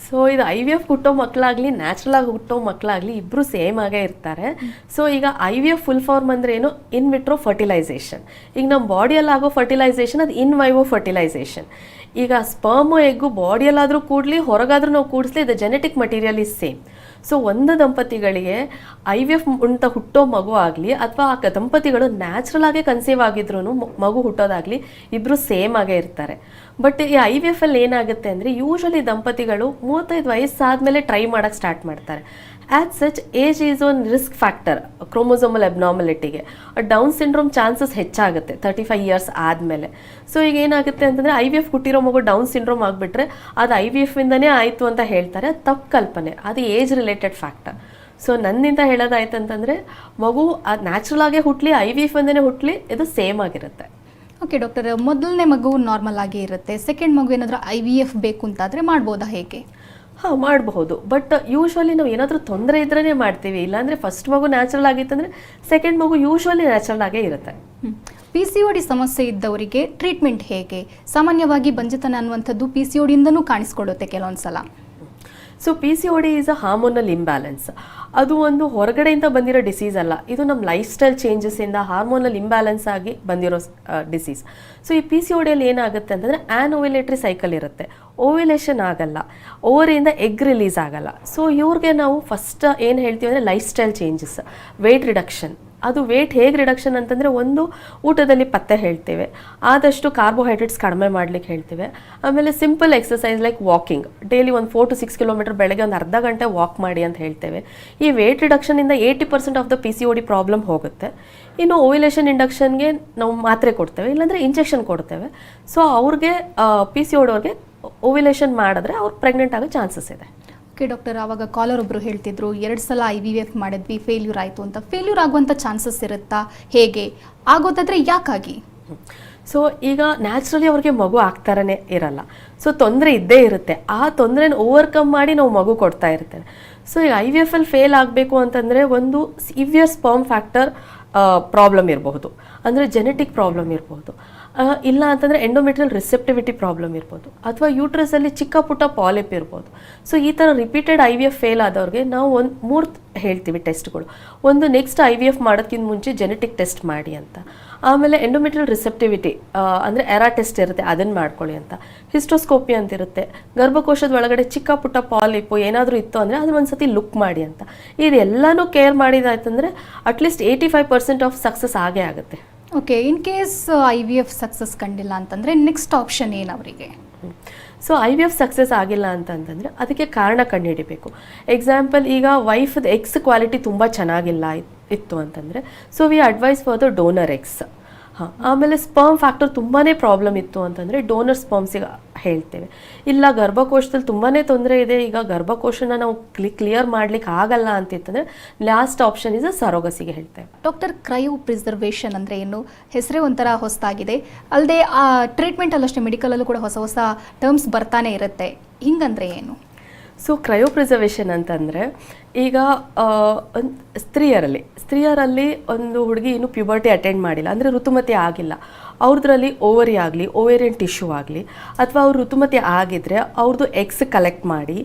ಸೊ ಇದು IVF ಹುಟ್ಟೋ ಮಕ್ಕಳಾಗಲಿ ನ್ಯಾಚುರಲ್ ಆಗಿ ಹುಟ್ಟೋ ಮಕ್ಕಳಾಗಲಿ ಇಬ್ಬರು ಸೇಮ್ ಆಗೇ ಇರ್ತಾರೆ. ಸೊ ಈಗ IVF ಫುಲ್ ಫಾರ್ಮ್ ಅಂದರೆ ಏನು? In vitro fertilisation. ಈಗ ನಮ್ಮ ಬಾಡಿಯಲ್ಲಿ ಆಗೋ ಫರ್ಟಿಲೈಸೇಷನ್ ಅದು ಇನ್ ವೈವೋ ಫರ್ಟಿಲೈಸೇಷನ್. ಈಗ ಸ್ಪರ್ಮು ಎಗ್ಗು ಬಾಡಿಯಲ್ಲಾದರೂ ಕೂಡಲಿ ಹೊರಗಾದರೂ ನಾವು ಕೂಡಿಸ್ಲಿ, the genetic material is same. So ಒಂದು ದಂಪತಿಗಳಿಗೆ IVF ಅಂತ ಹುಟ್ಟೋ ಮಗು ಆಗಲಿ ಅಥವಾ ಆ ದಂಪತಿಗಳು ನ್ಯಾಚುರಲ್ ಆಗೇ ಕನ್ಸೀವ್ ಆಗಿದ್ರು ಮಗು ಹುಟ್ಟೋದಾಗಲಿ ಇಬ್ಬರು ಸೇಮ್ ಆಗೇ ಇರ್ತಾರೆ. ಬಟ್ ಈ IVF ಅಲ್ಲಿ ಏನಾಗುತ್ತೆ ಅಂದರೆ, ಯೂಶ್ವಲಿ ದಂಪತಿಗಳು 35 ವಯಸ್ಸಾದಮೇಲೆ ಟ್ರೈ ಮಾಡೋಕ್ಕೆ ಸ್ಟಾರ್ಟ್ ಮಾಡ್ತಾರೆ. As such age is one risk factor chromosomal ಅಬ್ನಾರ್ಮಲಿಟಿಗೆ. ಡೌನ್ ಸಿಂಡ್ರೋಮ್ ಚಾನ್ಸಸ್ ಹೆಚ್ಚಾಗುತ್ತೆ 35 ಇಯರ್ಸ್ ಆದಮೇಲೆ. ಸೊ ಈಗ ಏನಾಗುತ್ತೆ ಅಂತಂದರೆ, IVF ಹುಟ್ಟಿರೋ ಮಗು ಡೌನ್ ಸಿಂಡ್ರೋಮ್ ಆಗಿಬಿಟ್ರೆ ಅದು IVF ಇಂದನೇ ಆಯಿತು ಅಂತ ಹೇಳ್ತಾರೆ. ತಪ್ಪು ಕಲ್ಪನೆ, ಅದು ಏಜ್ ರಿಲೇಟೆಡ್ ಫ್ಯಾಕ್ಟರ್. ಸೊ ನನ್ನಿಂದ ಹೇಳೋದಾಯ್ತು ಅಂತಂದರೆ, ಮಗು ಅದು ನ್ಯಾಚುರಲ್ ಆಗೇ ಹುಟ್ಟಲಿ, IVF ಇಂದನೇ ಹುಟ್ಟಲಿ, ಇದು ಸೇಮ್ ಆಗಿರುತ್ತೆ. ಓಕೆ ಡಾಕ್ಟರ್, ಮೊದಲನೇ ಮಗು ನಾರ್ಮಲ್ ಆಗಿ ಇರುತ್ತೆ, ಸೆಕೆಂಡ್ ಮಗು ಏನಾದರೂ IVF ಬೇಕು ಅಂತಾದರೆ ಮಾಡ್ಬೋದಾ, ಹೇಗೆ? ಹಾಂ ಮಾಡಬಹುದು, ಬಟ್ ಯೂಶ್ವಲಿ ನಾವು ಏನಾದರೂ ತೊಂದರೆ ಇದ್ರೇ ಮಾಡ್ತೀವಿ. ಇಲ್ಲಾಂದರೆ ಫಸ್ಟ್ ಮಗು ನ್ಯಾಚುರಲ್ ಆಗಿತ್ತಂದರೆ ಸೆಕೆಂಡ್ ಮಗು ಯೂಶ್ವಲಿ ನ್ಯಾಚುರಲ್ ಆಗೇ ಇರುತ್ತೆ. PCOD ಸಮಸ್ಯೆ ಇದ್ದವರಿಗೆ ಟ್ರೀಟ್ಮೆಂಟ್ ಹೇಗೆ? ಸಾಮಾನ್ಯವಾಗಿ ಬಂಜೆತನ ಅನ್ನುವಂಥದ್ದು PCODಯಿಂದನೂ ಕಾಣಿಸ್ಕೊಳ್ಳುತ್ತೆ ಕೆಲವೊಂದು ಸಲ. So PCOD is a hormonal imbalance. ಅದು ಒಂದು ಹೊರಗಡೆಯಿಂದ ಬಂದಿರೋ ಡಿಸೀಸ್ ಅಲ್ಲ, ಇದು ನಮ್ಮ ಲೈಫ್ ಸ್ಟೈಲ್ ಚೇಂಜಸ್ಸಿಂದ ಹಾರ್ಮೋನಲ್ ಇಂಬ್ಯಾಲೆನ್ಸ್ ಆಗಿ ಬಂದಿರೋ ಡಿಸೀಸ್. ಸೊ ಈ PCODಯಲ್ಲಿ ಏನಾಗುತ್ತೆ ಅಂತಂದರೆ, ಓವ್ಯುಲೇಟರಿ ಸೈಕಲ್ ಇರುತ್ತೆ, ಓವ್ಯುಲೇಷನ್ ಆಗಲ್ಲ, ಓವರಿಯಿಂದ ಎಗ್ ರಿಲೀಸ್ ಆಗಲ್ಲ. ಸೊ ಇವ್ರಿಗೆ ನಾವು ಫಸ್ಟ್ ಏನು ಹೇಳ್ತೀವಿ ಅಂದರೆ life style changes, weight reduction. ಅದು ವೆಯ್ಟ್ ಹೇಗೆ ರಿಡಕ್ಷನ್ ಅಂತಂದರೆ, ಒಂದು ಊಟದಲ್ಲಿ ಪತ್ತೆ ಹೇಳ್ತೇವೆ, ಆದಷ್ಟು ಕಾರ್ಬೋಹೈಡ್ರೇಟ್ಸ್ ಕಡಿಮೆ ಮಾಡಲಿಕ್ಕೆ ಹೇಳ್ತೇವೆ. ಆಮೇಲೆ simple exercise like walking, daily ಒಂದು 4 to 6 ಕಿಲೋಮೀಟರ್ ಬೆಳಗ್ಗೆ ಒಂದು ಅರ್ಧ ಗಂಟೆ ವಾಕ್ ಮಾಡಿ ಅಂತ ಹೇಳ್ತೇವೆ. ಈ ವೆಯ್ಟ್ ರಿಡಕ್ಷನಿಂದ 80% ಆಫ್ ದ PCOD ಪ್ರಾಬ್ಲಮ್ ಹೋಗುತ್ತೆ. ಇನ್ನು ಓವ್ಯುಲೇಷನ್ ಇಂಡಕ್ಷನ್ಗೆ ನಾವು ಮಾತ್ರೆ ಕೊಡ್ತೇವೆ, ಇಲ್ಲಾಂದರೆ ಇಂಜೆಕ್ಷನ್ ಕೊಡ್ತೇವೆ. ಸೊ ಅವ್ರಿಗೆ PCOD ಅವ್ರಿಗೆ ಓವ್ಯುಲೇಷನ್ ಮಾಡಿದ್ರೆ ಅವ್ರು ಪ್ರೆಗ್ನೆಂಟ್ ಆಗೋ ಚಾನ್ಸಸ್ ಇದೆ. ಓಕೆ ಡಾಕ್ಟರ್, ಆವಾಗ ಕಾಲರ್ ಒಬ್ಬರು ಹೇಳ್ತಿದ್ರು 2 ಸಲ IVF ಮಾಡಿದ್ವಿ, ಫೇಲ್ಯೂರ್ ಆಯಿತು ಅಂತ. ಫೇಲ್ಯೂರ್ ಆಗುವಂಥ ಚಾನ್ಸಸ್ ಇರುತ್ತಾ, ಹೇಗೆ ಆಗೋದಾದರೆ ಯಾಕಾಗಿ? ಸೊ ಈಗ ನ್ಯಾಚುರಲಿ ಅವ್ರಿಗೆ ಮಗು ಆಗ್ತಾರನೇ ಇರಲ್ಲ, ಸೊ ತೊಂದರೆ ಇದ್ದೇ ಇರುತ್ತೆ. ಆ ತೊಂದರೆನ ಓವರ್ಕಮ್ ಮಾಡಿ ನಾವು ಮಗು ಕೊಡ್ತಾ ಇರ್ತೇವೆ. ಸೊ ಈಗ IVF ಅಲ್ಲಿ ಫೇಲ್ ಆಗಬೇಕು ಅಂತಂದರೆ, ಒಂದು ಸಿವಿಯರ್ ಸ್ಪರ್ಮ್ ಫ್ಯಾಕ್ಟರ್ ಪ್ರಾಬ್ಲಮ್ ಇರಬಹುದು, ಅಂದರೆ ಜೆನೆಟಿಕ್ ಪ್ರಾಬ್ಲಮ್ ಇರಬಹುದು, ಇಲ್ಲ ಅಂತಂದರೆ ಎಂಡೋಮೆಟ್ರಿಯಲ್ ರಿಸೆಪ್ಟಿವಿಟಿ ಪ್ರಾಬ್ಲಮ್ ಇರ್ಬೋದು, ಅಥವಾ ಯೂಟ್ರಸಲ್ಲಿ ಚಿಕ್ಕ ಪುಟ್ಟ ಪಾಲಿಪ್ ಇರ್ಬೋದು. ಸೊ ಈ ಥರ ರಿಪೀಟೆಡ್ IVF ಫೇಲ್ ಆದವ್ರಿಗೆ ನಾವು 3 ಹೇಳ್ತೀವಿ ಟೆಸ್ಟ್ಗಳು. ಒಂದು, ನೆಕ್ಸ್ಟ್ IVF ಮಾಡೋದಕ್ಕಿಂತ ಮುಂಚೆ ಜೆನೆಟಿಕ್ ಟೆಸ್ಟ್ ಮಾಡಿ ಅಂತ. ಆಮೇಲೆ ಎಂಡೋಮೆಟ್ರಿಯಲ್ ರಿಸೆಪ್ಟಿವಿಟಿ ಅಂದರೆ ಎರಾ ಟೆಸ್ಟ್ ಇರುತ್ತೆ, ಅದನ್ನು ಮಾಡ್ಕೊಳ್ಳಿ ಅಂತ. ಹಿಸ್ಟೋಸ್ಕೋಪಿ ಅಂತ ಇರುತ್ತೆ, ಗರ್ಭಕೋಶದ ಒಳಗಡೆ ಚಿಕ್ಕ ಪುಟ್ಟ ಪಾಲಿಪು ಏನಾದರೂ ಇತ್ತು ಅಂದರೆ ಅದನ್ನ ಒಂದ್ಸತಿ ಲುಕ್ ಮಾಡಿ ಅಂತ. ಇದೆಲ್ಲನೂ ಕೇರ್ ಮಾಡಿದಾಯ್ತಂದರೆ ಅಟ್ಲೀಸ್ಟ್ 85% ಆಫ್ ಸಕ್ಸಸ್ ಆಗೇ ಆಗುತ್ತೆ. Okay, in case IVF success ಕಂಡಿಲ್ಲ ಅಂತಂದರೆ ನೆಕ್ಸ್ಟ್ ಆಪ್ಷನ್ ಏನು ಅವರಿಗೆ? ಸೊ IVF ಸಕ್ಸಸ್ ಆಗಿಲ್ಲ ಅಂತಂದರೆ ಅದಕ್ಕೆ ಕಾರಣ ಕಂಡುಹಿಡಿಬೇಕು. ಎಕ್ಸಾಂಪಲ್, ಈಗ ವೈಫ್ದು ಎಕ್ಸ್ ಕ್ವಾಲಿಟಿ ತುಂಬ ಚೆನ್ನಾಗಿಲ್ಲ ಇತ್ತು ಅಂತಂದರೆ so we advise for the donor X. ಹಾಂ, ಆಮೇಲೆ ಸ್ಪರ್ಮ್ ಫ್ಯಾಕ್ಟರ್ ತುಂಬಾ ಪ್ರಾಬ್ಲಮ್ ಇತ್ತು ಅಂತಂದರೆ ಡೋನರ್ ಸ್ಪರ್ಮ್ಸಿಗೆ ಹೇಳ್ತೇವೆ. ಇಲ್ಲ ಗರ್ಭಕೋಶದಲ್ಲಿ ತುಂಬಾ ತೊಂದರೆ ಇದೆ, ಈಗ ಗರ್ಭಕೋಶನ ನಾವು ಕ್ಲಿಯರ್ ಮಾಡ್ಲಿಕ್ಕೆ ಆಗಲ್ಲ ಅಂತಿತ್ತಂದರೆ ಲಾಸ್ಟ್ ಆಪ್ಷನ್ ಇಸ್ ಸರೋಗಸಿಗೆ ಹೇಳ್ತೇವೆ. ಡಾಕ್ಟರ್, ಕ್ರಯೋ ಪ್ರಿಸರ್ವೇಷನ್ ಅಂದರೆ ಏನು? ಹೆಸರೇ ಒಂಥರ ಹೊಸದಾಗಿದೆ, ಅಲ್ಲದೆ ಆ ಟ್ರೀಟ್ಮೆಂಟಲ್ಲಷ್ಟೇ ಮೆಡಿಕಲಲ್ಲೂ ಕೂಡ ಹೊಸ ಹೊಸ ಟರ್ಮ್ಸ್ ಬರ್ತಾನೆ ಇರುತ್ತೆ, ಹಿಂಗಂದ್ರೆ ಏನು? ಸೊ ಕ್ರಯೋ ಪ್ರಿಸರ್ವೇಷನ್ ಅಂತಂದರೆ ಈಗ ಸ್ತ್ರೀಯರಲ್ಲಿ ಒಂದು ಹುಡುಗಿ ಇನ್ನೂ ಪ್ಯೂಬರ್ಟಿ ಅಟೆಂಡ್ ಮಾಡಿಲ್ಲ ಅಂದರೆ ಋತುಮತಿ ಆಗಿಲ್ಲ, ಅವ್ರದ್ರಲ್ಲಿ ಓವರಿ ಆಗಲಿ ಓವೇರಿಯನ್ ಟಿಶ್ಯೂ ಆಗಲಿ ಅಥವಾ ಅವ್ರು ಋತುಮತಿ ಆಗಿದ್ದರೆ ಅವ್ರದ್ದು ಎಗ್ಸ್ ಕಲೆಕ್ಟ್ ಮಾಡಿ,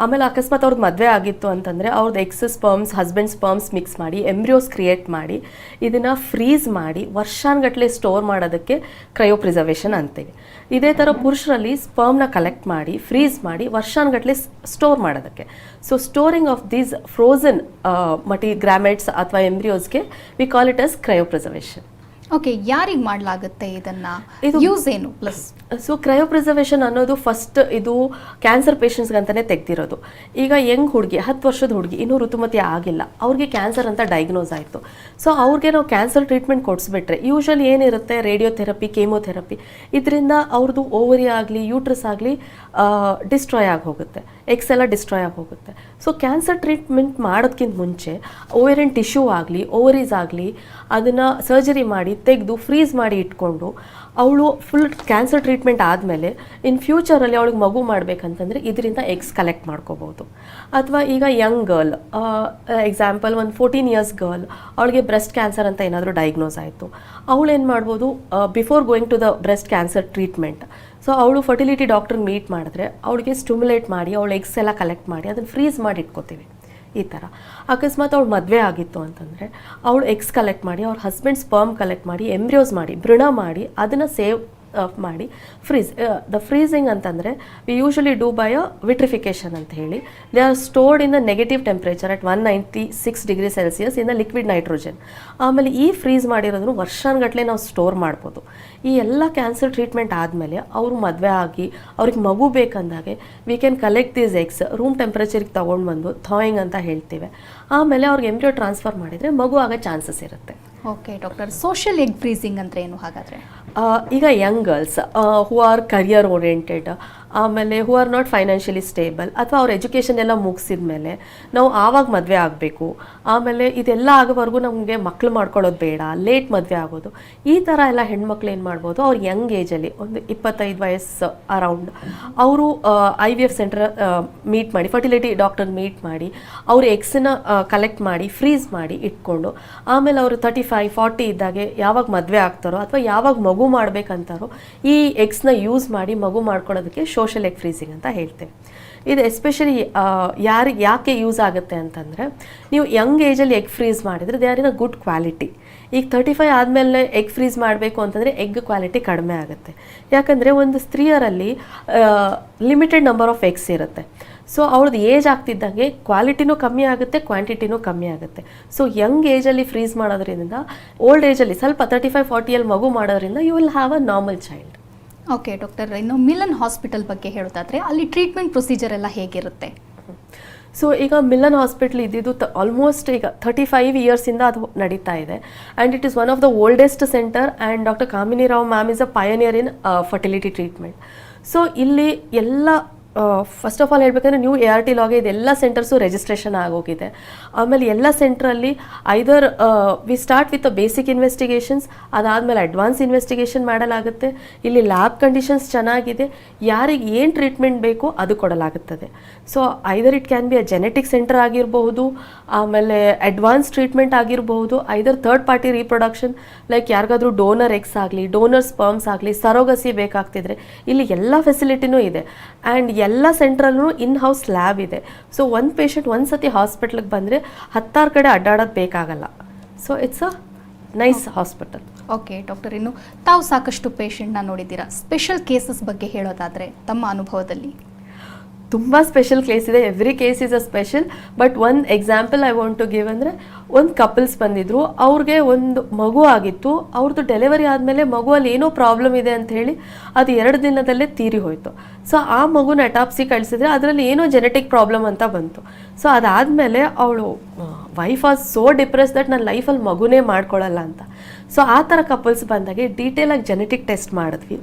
ಆಮೇಲೆ ಅಕಸ್ಮಾತ್ ಅವ್ರದ್ದು ಮದುವೆ ಆಗಿತ್ತು ಅಂತಂದರೆ ಅವ್ರದ್ದು eggs sperms husband sperms mix ಮಾಡಿ ಎಂಬ್ರಿಯೋಸ್ ಕ್ರಿಯೇಟ್ ಮಾಡಿ ಇದನ್ನು ಫ್ರೀಸ್ ಮಾಡಿ ವರ್ಷಾನುಗಟ್ಟಲೆ ಸ್ಟೋರ್ ಮಾಡೋದಕ್ಕೆ ಕ್ರಯೋ ಪ್ರಿಸರ್ವೇಷನ್ ಅಂತೀವಿ. ಇದೇ ಥರ ಪುರುಷರಲ್ಲಿ ಸ್ಪರ್ಮ್ನ ಕಲೆಕ್ಟ್ ಮಾಡಿ ಫ್ರೀಸ್ ಮಾಡಿ ವರ್ಷಾನುಗಟ್ಟಲೆ ಸ್ಟೋರ್ ಮಾಡೋದಕ್ಕೆ. So storing of these frozen gametes ಅಥವಾ ಎಂಬ್ರಿಯೋಸ್ಗೆ we call it as cryopreservation. Okay, ಯಾರಿಗೆ ಮಾಡಲಾಗುತ್ತೆ ಇದನ್ನು? ಯೂಸ್ ಏನು ಪ್ಲಸ್? ಸೊ ಕ್ರಯೋ ಪ್ರಿಸರ್ವೇಷನ್ ಅನ್ನೋದು ಫಸ್ಟ್ ಇದು ಕ್ಯಾನ್ಸರ್ ಪೇಷಂಟ್ಸ್ಗೆ ಅಂತಲೇ ತೆಗ್ದಿರೋದು. ಈಗ ಯಂಗ್ ಹುಡುಗಿ 10 ವರ್ಷದ ಹುಡುಗಿ ಇನ್ನೂ ಋತುಮತಿ ಆಗಿಲ್ಲ, ಅವ್ರಿಗೆ ಕ್ಯಾನ್ಸರ್ ಅಂತ ಡಯಾಗ್ನೋಸ್ ಆಯಿತು. ಸೊ ಅವ್ರಿಗೆ ನಾವು ಕ್ಯಾನ್ಸರ್ ಟ್ರೀಟ್ಮೆಂಟ್ ಕೊಡಿಸ್ಬಿಟ್ರೆ ಯೂಶಲಿ ಏನಿರುತ್ತೆ ರೇಡಿಯೋಥೆರಪಿ ಕೆಮೊಥೆರಪಿ, ಇದರಿಂದ ಅವ್ರದ್ದು ಓವರಿ ಆಗಲಿ ಯೂಟ್ರಸ್ ಆಗಲಿ ಡಿಸ್ಟ್ರಾಯ್ ಆಗಿ ಹೋಗುತ್ತೆ, ಎಗ್ಸ್ ಎಲ್ಲ ಡಿಸ್ಟ್ರಾಯ್ ಆಗಿ ಹೋಗುತ್ತೆ. ಸೊ ಕ್ಯಾನ್ಸರ್ ಟ್ರೀಟ್ಮೆಂಟ್ ಮಾಡೋದಕ್ಕಿಂತ ಮುಂಚೆ ಓವೇರಿಯನ್ ಟಿಶ್ಯೂ ಆಗಲಿ ಓವರೀಸ್ ಆಗಲಿ ಅದನ್ನು ಸರ್ಜರಿ ಮಾಡಿ ತೆಗೆದು ಫ್ರೀಸ್ ಮಾಡಿ ಇಟ್ಕೊಂಡು ಅವಳು ಫುಲ್ ಕ್ಯಾನ್ಸರ್ ಟ್ರೀಟ್ಮೆಂಟ್ ಆದಮೇಲೆ ಇನ್ ಫ್ಯೂಚರಲ್ಲಿ ಅವಳಿಗೆ ಮಗು ಮಾಡಬೇಕಂತಂದರೆ ಇದರಿಂದ ಎಗ್ಸ್ ಕಲೆಕ್ಟ್ ಮಾಡ್ಕೋಬೋದು. ಅಥವಾ ಈಗ ಯಂಗ್ ಗರ್ಲ್ ಎಕ್ಸಾಂಪಲ್ ಒಂದು 14 ಇಯರ್ಸ್ ಗರ್ಲ್, ಅವಳಿಗೆ ಬ್ರೆಸ್ಟ್ ಕ್ಯಾನ್ಸರ್ ಅಂತ ಏನಾದರೂ ಡಯಾಗ್ನೋಸ್ ಆಯಿತು, ಅವಳು ಏನು ಮಾಡ್ಬೋದು before going to the breast cancer treatment so ಅವಳು ಫರ್ಟಿಲಿಟಿ ಡಾಕ್ಟರ್ ಮೀಟ್ ಮಾಡಿದ್ರೆ ಅವಳಿಗೆ ಸ್ಟಿಮ್ಯುಲೇಟ್ ಮಾಡಿ ಅವಳು ಎಗ್ಸ್ ಎಲ್ಲ ಕಲೆಕ್ಟ್ ಮಾಡಿ ಅದನ್ನು ಫ್ರೀಸ್ ಮಾಡಿ ಇಟ್ಕೋತೀವಿ. ಈ ಥರ ಅಕಸ್ಮಾತ್ ಅವಳು ಮದುವೆ ಆಗಿತ್ತು ಅಂತಂದರೆ ಅವಳು ಎಗ್ಸ್ ಕಲೆಕ್ಟ್ ಮಾಡಿ ಅವ್ರ ಹಸ್ಬೆಂಡ್ ಸ್ಪರ್ಮ್ ಕಲೆಕ್ಟ್ ಮಾಡಿ ಎಂಬ್ರಿಯೋಸ್ ಮಾಡಿ ಭ್ರೂಣ ಮಾಡಿ ಅದನ್ನು ಸೇವ್ ಮಾಡಿ ಫ್ರೀಸ್. ದ ಫ್ರೀಸಿಂಗ್ ಅಂತಂದರೆ ವಿ ಯೂಶಲಿ ಡೂ ಬೈ ಅ ವಿಟ್ರಿಫಿಕೇಷನ್ ಅಂತ ಹೇಳಿ. They are stored in the negative temperature at 196 degree Celsius in the liquid nitrogen. ಆಮೇಲೆ ಈ ಫ್ರೀಸ್ ಮಾಡಿರೋದನ್ನು ವರ್ಷಾನುಗಟ್ಟಲೆ ನಾವು ಸ್ಟೋರ್ ಮಾಡ್ಬೋದು. ಈ ಎಲ್ಲ ಕ್ಯಾನ್ಸರ್ ಟ್ರೀಟ್ಮೆಂಟ್ ಆದಮೇಲೆ ಅವರು ಮದುವೆ ಆಗಿ ಅವ್ರಿಗೆ ಮಗು ಬೇಕಂದಾಗೆ we can collect these eggs room ಟೆಂಪ್ರೇಚರ್ಗೆ ತೊಗೊಂಡು ಬಂದು ಥಾಯಿಂಗ್ ಅಂತ ಹೇಳ್ತೇವೆ. ಆಮೇಲೆ ಅವ್ರಿಗೆ ಎಂಬ್ರಿಯೋ ಟ್ರಾನ್ಸ್ಫರ್ ಮಾಡಿದರೆ ಮಗು ಆಗೋ ಚಾನ್ಸಸ್ ಇರುತ್ತೆ. Okay doctor, social egg freezing ಅಂದರೆ ಏನು ಹಾಗಾದರೆ? ಈಗ young girls who are career oriented, ಆಮೇಲೆ who are not financially stable ಅಥವಾ ಅವ್ರ ಎಜುಕೇಷನ್ ಎಲ್ಲ ಮುಗಿಸಿದ ಮೇಲೆ ನಾವು ಆವಾಗ ಮದುವೆ ಆಗಬೇಕು, ಆಮೇಲೆ ಇದೆಲ್ಲ ಆಗೋವರೆಗೂ ನಮಗೆ ಮಕ್ಕಳು ಮಾಡ್ಕೊಳ್ಳೋದು ಬೇಡ, ಲೇಟ್ ಮದುವೆ ಆಗೋದು, ಈ ಥರ ಎಲ್ಲ ಹೆಣ್ಮಕ್ಳು ಏನು ಮಾಡ್ಬೋದು ಅವ್ರು ಯಂಗ್ ಏಜಲ್ಲಿ ಒಂದು 25 ವಯಸ್ಸು ಅರೌಂಡ್ ಅವರು IVF ಸೆಂಟರ್ ಮೀಟ್ ಮಾಡಿ ಫರ್ಟಿಲಿಟಿ ಡಾಕ್ಟರ್ ಮೀಟ್ ಮಾಡಿ ಅವರು ಎಗ್ಸನ್ನ ಕಲೆಕ್ಟ್ ಮಾಡಿ ಫ್ರೀಸ್ ಮಾಡಿ ಇಟ್ಕೊಂಡು ಆಮೇಲೆ ಅವರು 35-40 ಇದ್ದಾಗೆ ಯಾವಾಗ ಮದುವೆ ಆಗ್ತಾರೋ ಅಥವಾ ಯಾವಾಗ ಮಗು ಮಾಡಬೇಕಂತಾರೋ ಈ ಎಗ್ಸ್ನ ಯೂಸ್ ಮಾಡಿ ಮಗು ಮಾಡ್ಕೊಳ್ಳೋದಕ್ಕೆ ಸೋಷಿಯಲ್ ಎಗ್ ಫ್ರೀಸಿಂಗ್ ಅಂತ ಹೇಳ್ತೇವೆ. ಇದು ಎಸ್ಪೆಷಲಿ ಯಾಕೆ ಯೂಸ್ ಆಗುತ್ತೆ ಅಂತಂದರೆ ನೀವು ಯಂಗ್ ಏಜಲ್ಲಿ ಎಗ್ ಫ್ರೀಸ್ ಮಾಡಿದರೆ they are in a good quality. ಈಗ 35 ಆದಮೇಲೆ ಎಗ್ ಫ್ರೀಸ್ ಮಾಡಬೇಕು ಅಂತಂದರೆ ಎಗ್ ಕ್ವಾಲಿಟಿ ಕಡಿಮೆ ಆಗುತ್ತೆ. ಯಾಕಂದರೆ ಒಂದು ಸ್ತ್ರೀಯರಲ್ಲಿ ಲಿಮಿಟೆಡ್ ನಂಬರ್ ಆಫ್ ಎಗ್ಸ್ ಇರುತ್ತೆ. ಸೊ ಅವ್ರದ್ದು ಏಜ್ ಆಗ್ತಿದ್ದಂಗೆ ಕ್ವಾಲಿಟಿನೂ ಕಮ್ಮಿ ಆಗುತ್ತೆ ಕ್ವಾಂಟಿಟಿನೂ ಕಮ್ಮಿ ಆಗುತ್ತೆ. ಸೊ ಯಂಗ್ ಏಜಲ್ಲಿ ಫ್ರೀಸ್ ಮಾಡೋದ್ರಿಂದ ಓಲ್ಡ್ ಏಜಲ್ಲಿ ಸ್ವಲ್ಪ 35-40 ಮಗು ಮಾಡೋದ್ರಿಂದ you will have a normal child. Okay doctor, ಇನ್ನು ಮಿಲನ್ ಹಾಸ್ಪಿಟಲ್ ಬಗ್ಗೆ ಹೇಳೋದಾದರೆ ಅಲ್ಲಿ ಟ್ರೀಟ್ಮೆಂಟ್ ಪ್ರೊಸೀಜರ್ ಎಲ್ಲ ಹೇಗಿರುತ್ತೆ? ಸೊ ಈಗ ಮಿಲನ್ ಹಾಸ್ಪಿಟ್ಲ್ ಇದ್ದಿದ್ದು ಆಲ್ಮೋಸ್ಟ್ ಈಗ 35 ಇಯರ್ಸಿಂದ ಅದು ನಡೀತಾ ಇದೆ and it is one of the oldest centre and doctor Kamini Rao ma'am is a pioneer in fertility treatment. So ಇಲ್ಲಿ ಎಲ್ಲ ಫಸ್ಟ್ ಆಫ್ ಆಲ್ ಹೇಳಬೇಕಂದ್ರೆ ನ್ಯೂ ART ಲಾಗೆ ಇದೆಲ್ಲ ಸೆಂಟರ್ಸು ರಿಜಿಸ್ಟ್ರೇಷನ್ ಆಗೋಗಿದೆ. ಆಮೇಲೆ ಎಲ್ಲ ಸೆಂಟ್ರಲ್ಲಿ either we start with a basic investigations, ಅದಾದಮೇಲೆ ಅಡ್ವಾನ್ಸ್ ಇನ್ವೆಸ್ಟಿಗೇಷನ್ ಮಾಡಲಾಗುತ್ತೆ. ಇಲ್ಲಿ ಲ್ಯಾಬ್ ಕಂಡೀಷನ್ಸ್ ಚೆನ್ನಾಗಿದೆ, ಯಾರಿಗೆ ಏನು ಟ್ರೀಟ್ಮೆಂಟ್ ಬೇಕೋ ಅದು ಕೊಡಲಾಗುತ್ತದೆ. So either it can be a genetic centre ಆಗಿರಬಹುದು, ಆಮೇಲೆ ಅಡ್ವಾನ್ಸ್ ಟ್ರೀಟ್ಮೆಂಟ್ ಆಗಿರಬಹುದು, ಐದರ್ ಥರ್ಡ್ ಪಾರ್ಟಿ ರೀಪ್ರೊಡಕ್ಷನ್ ಲೈಕ್ ಯಾರಿಗಾದ್ರೂ ಡೋನರ್ ಎಗ್ಸ್ ಆಗಲಿ ಡೋನರ್ ಸ್ಪರ್ಮ್ಸ್ ಆಗಲಿ ಸರೋಗಸಿ ಬೇಕಾಗ್ತಿದ್ರೆ ಇಲ್ಲಿ ಎಲ್ಲ ಫೆಸಿಲಿಟಿನೂ ಇದೆ. ಆ್ಯಂಡ್ ಎಲ್ಲ ಸೆಂಟ್ರಲ್ಲೂ ಇನ್ ಹೌಸ್ ಲ್ಯಾಬ್ ಇದೆ. ಸೊ ಒಂದು ಪೇಷಂಟ್ ಒಂದು ಸತಿ ಹಾಸ್ಪಿಟ್ಲಿಗೆ ಬಂದರೆ 10 ಕಡೆ ಅಡ್ಡಾಡೋದು ಬೇಕಾಗಲ್ಲ. So it's a nice hospital. Okay doctor, ಇನ್ನು ತಾವು ಸಾಕಷ್ಟು ಪೇಷಂಟ್ನ ನೋಡಿದ್ದೀರಾ. ಸ್ಪೆಷಲ್ ಕೇಸಸ್ ಬಗ್ಗೆ ಹೇಳೋದಾದರೆ ತಮ್ಮ ಅನುಭವದಲ್ಲಿ? ತುಂಬ ಸ್ಪೆಷಲ್ ಕೇಸ್ ಇದೆ. Every case is a special. But ಒಂದು example I want to give ಅಂದರೆ, ಒಂದು ಕಪಲ್ಸ್ ಬಂದಿದ್ರು, ಅವ್ರಿಗೆ ಒಂದು ಮಗು ಆಗಿತ್ತು. ಅವ್ರದ್ದು ಡೆಲಿವರಿ ಆದಮೇಲೆ ಮಗುವಲ್ಲಿ ಏನೋ ಪ್ರಾಬ್ಲಮ್ ಇದೆ ಅಂತ ಹೇಳಿ ಅದು 2 ದಿನದಲ್ಲೇ ತೀರಿ ಹೋಯಿತು. ಸೊ ಆ ಮಗುನ ಅಟಾಪ್ಸಿ ಕಳಿಸಿದ್ರೆ ಅದರಲ್ಲಿ ಏನೋ ಜೆನೆಟಿಕ್ ಪ್ರಾಬ್ಲಮ್ ಅಂತ ಬಂತು. ಸೊ ಅದಾದಮೇಲೆ ಅವಳು wife was so depress that ನನ್ನ ಲೈಫಲ್ಲಿ ಮಗುನೇ ಮಾಡ್ಕೊಳ್ಳಲ್ಲ ಅಂತ. ಸೊ ಆ ಥರ ಕಪಲ್ಸ್ ಬಂದಾಗೆ ಡೀಟೇಲಾಗಿ ಜೆನೆಟಿಕ್ ಟೆಸ್ಟ್ ಮಾಡಿದ್ವಿ.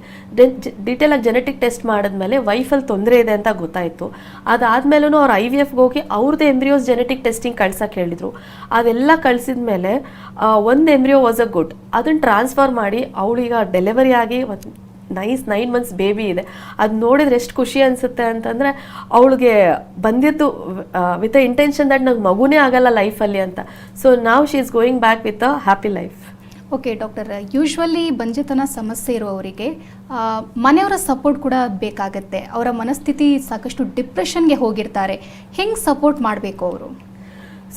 ಡೀಟೇಲಾಗಿ ಜೆನೆಟಿಕ್ ಟೆಸ್ಟ್ ಮಾಡಿದ್ಮೇಲೆ ವೈಫಲ್ಲಿ ತೊಂದರೆ ಇದೆ ಅಂತ ಗೊತ್ತಾಯಿತು. ಅದಾದಮೇಲೂ ಅವ್ರು IVFಗೆ ಹೋಗಿ ಅವ್ರದ್ದು ಎಂಬ್ರಿಯೋಸ್ ಜೆನೆಟಿಕ್ ಟೆಸ್ಟಿಂಗ್ ಕಳ್ಸೋಕೆ ಹೇಳಿದರು. ಅದೆಲ್ಲ ಕಳಿಸಿದ ಮೇಲೆ ಒಂದು ಎಂಬ್ರಿಯೋ ವಾಸ್ ಅ ಗುಡ್. ಅದನ್ನು ಟ್ರಾನ್ಸ್ಫರ್ ಮಾಡಿ ಅವಳೀಗ ಡೆಲಿವರಿ ಆಗಿ ಒಂದು ನೈಸ್ 9 months ಬೇಬಿ ಇದೆ. ಅದು ನೋಡಿದ್ರೆ ಎಷ್ಟು ಖುಷಿ ಅನಿಸುತ್ತೆ ಅಂತಂದರೆ, ಅವಳಿಗೆ ಬಂದಿದ್ದು ವಿತ್ ಅ ಇಂಟೆನ್ಷನ್ ದಟ್ ನಂಗೆ ಮಗುನೇ ಆಗಲ್ಲ ಲೈಫಲ್ಲಿ ಅಂತ. ಸೊ ನಾವು she is going back with a happy life. Okay doctor, usually ಬಂಜೆತನ ಸಮಸ್ಯೆ ಇರುವವರಿಗೆ ಮನೆಯವರ ಸಪೋರ್ಟ್ ಕೂಡ ಬೇಕಾಗತ್ತೆ. ಅವರ ಮನಸ್ಥಿತಿ ಸಾಕಷ್ಟು ಡಿಪ್ರೆಷನ್ಗೆ ಹೋಗಿರ್ತಾರೆ. ಹೆಂಗೆ ಸಪೋರ್ಟ್ ಮಾಡಬೇಕು ಅವರು?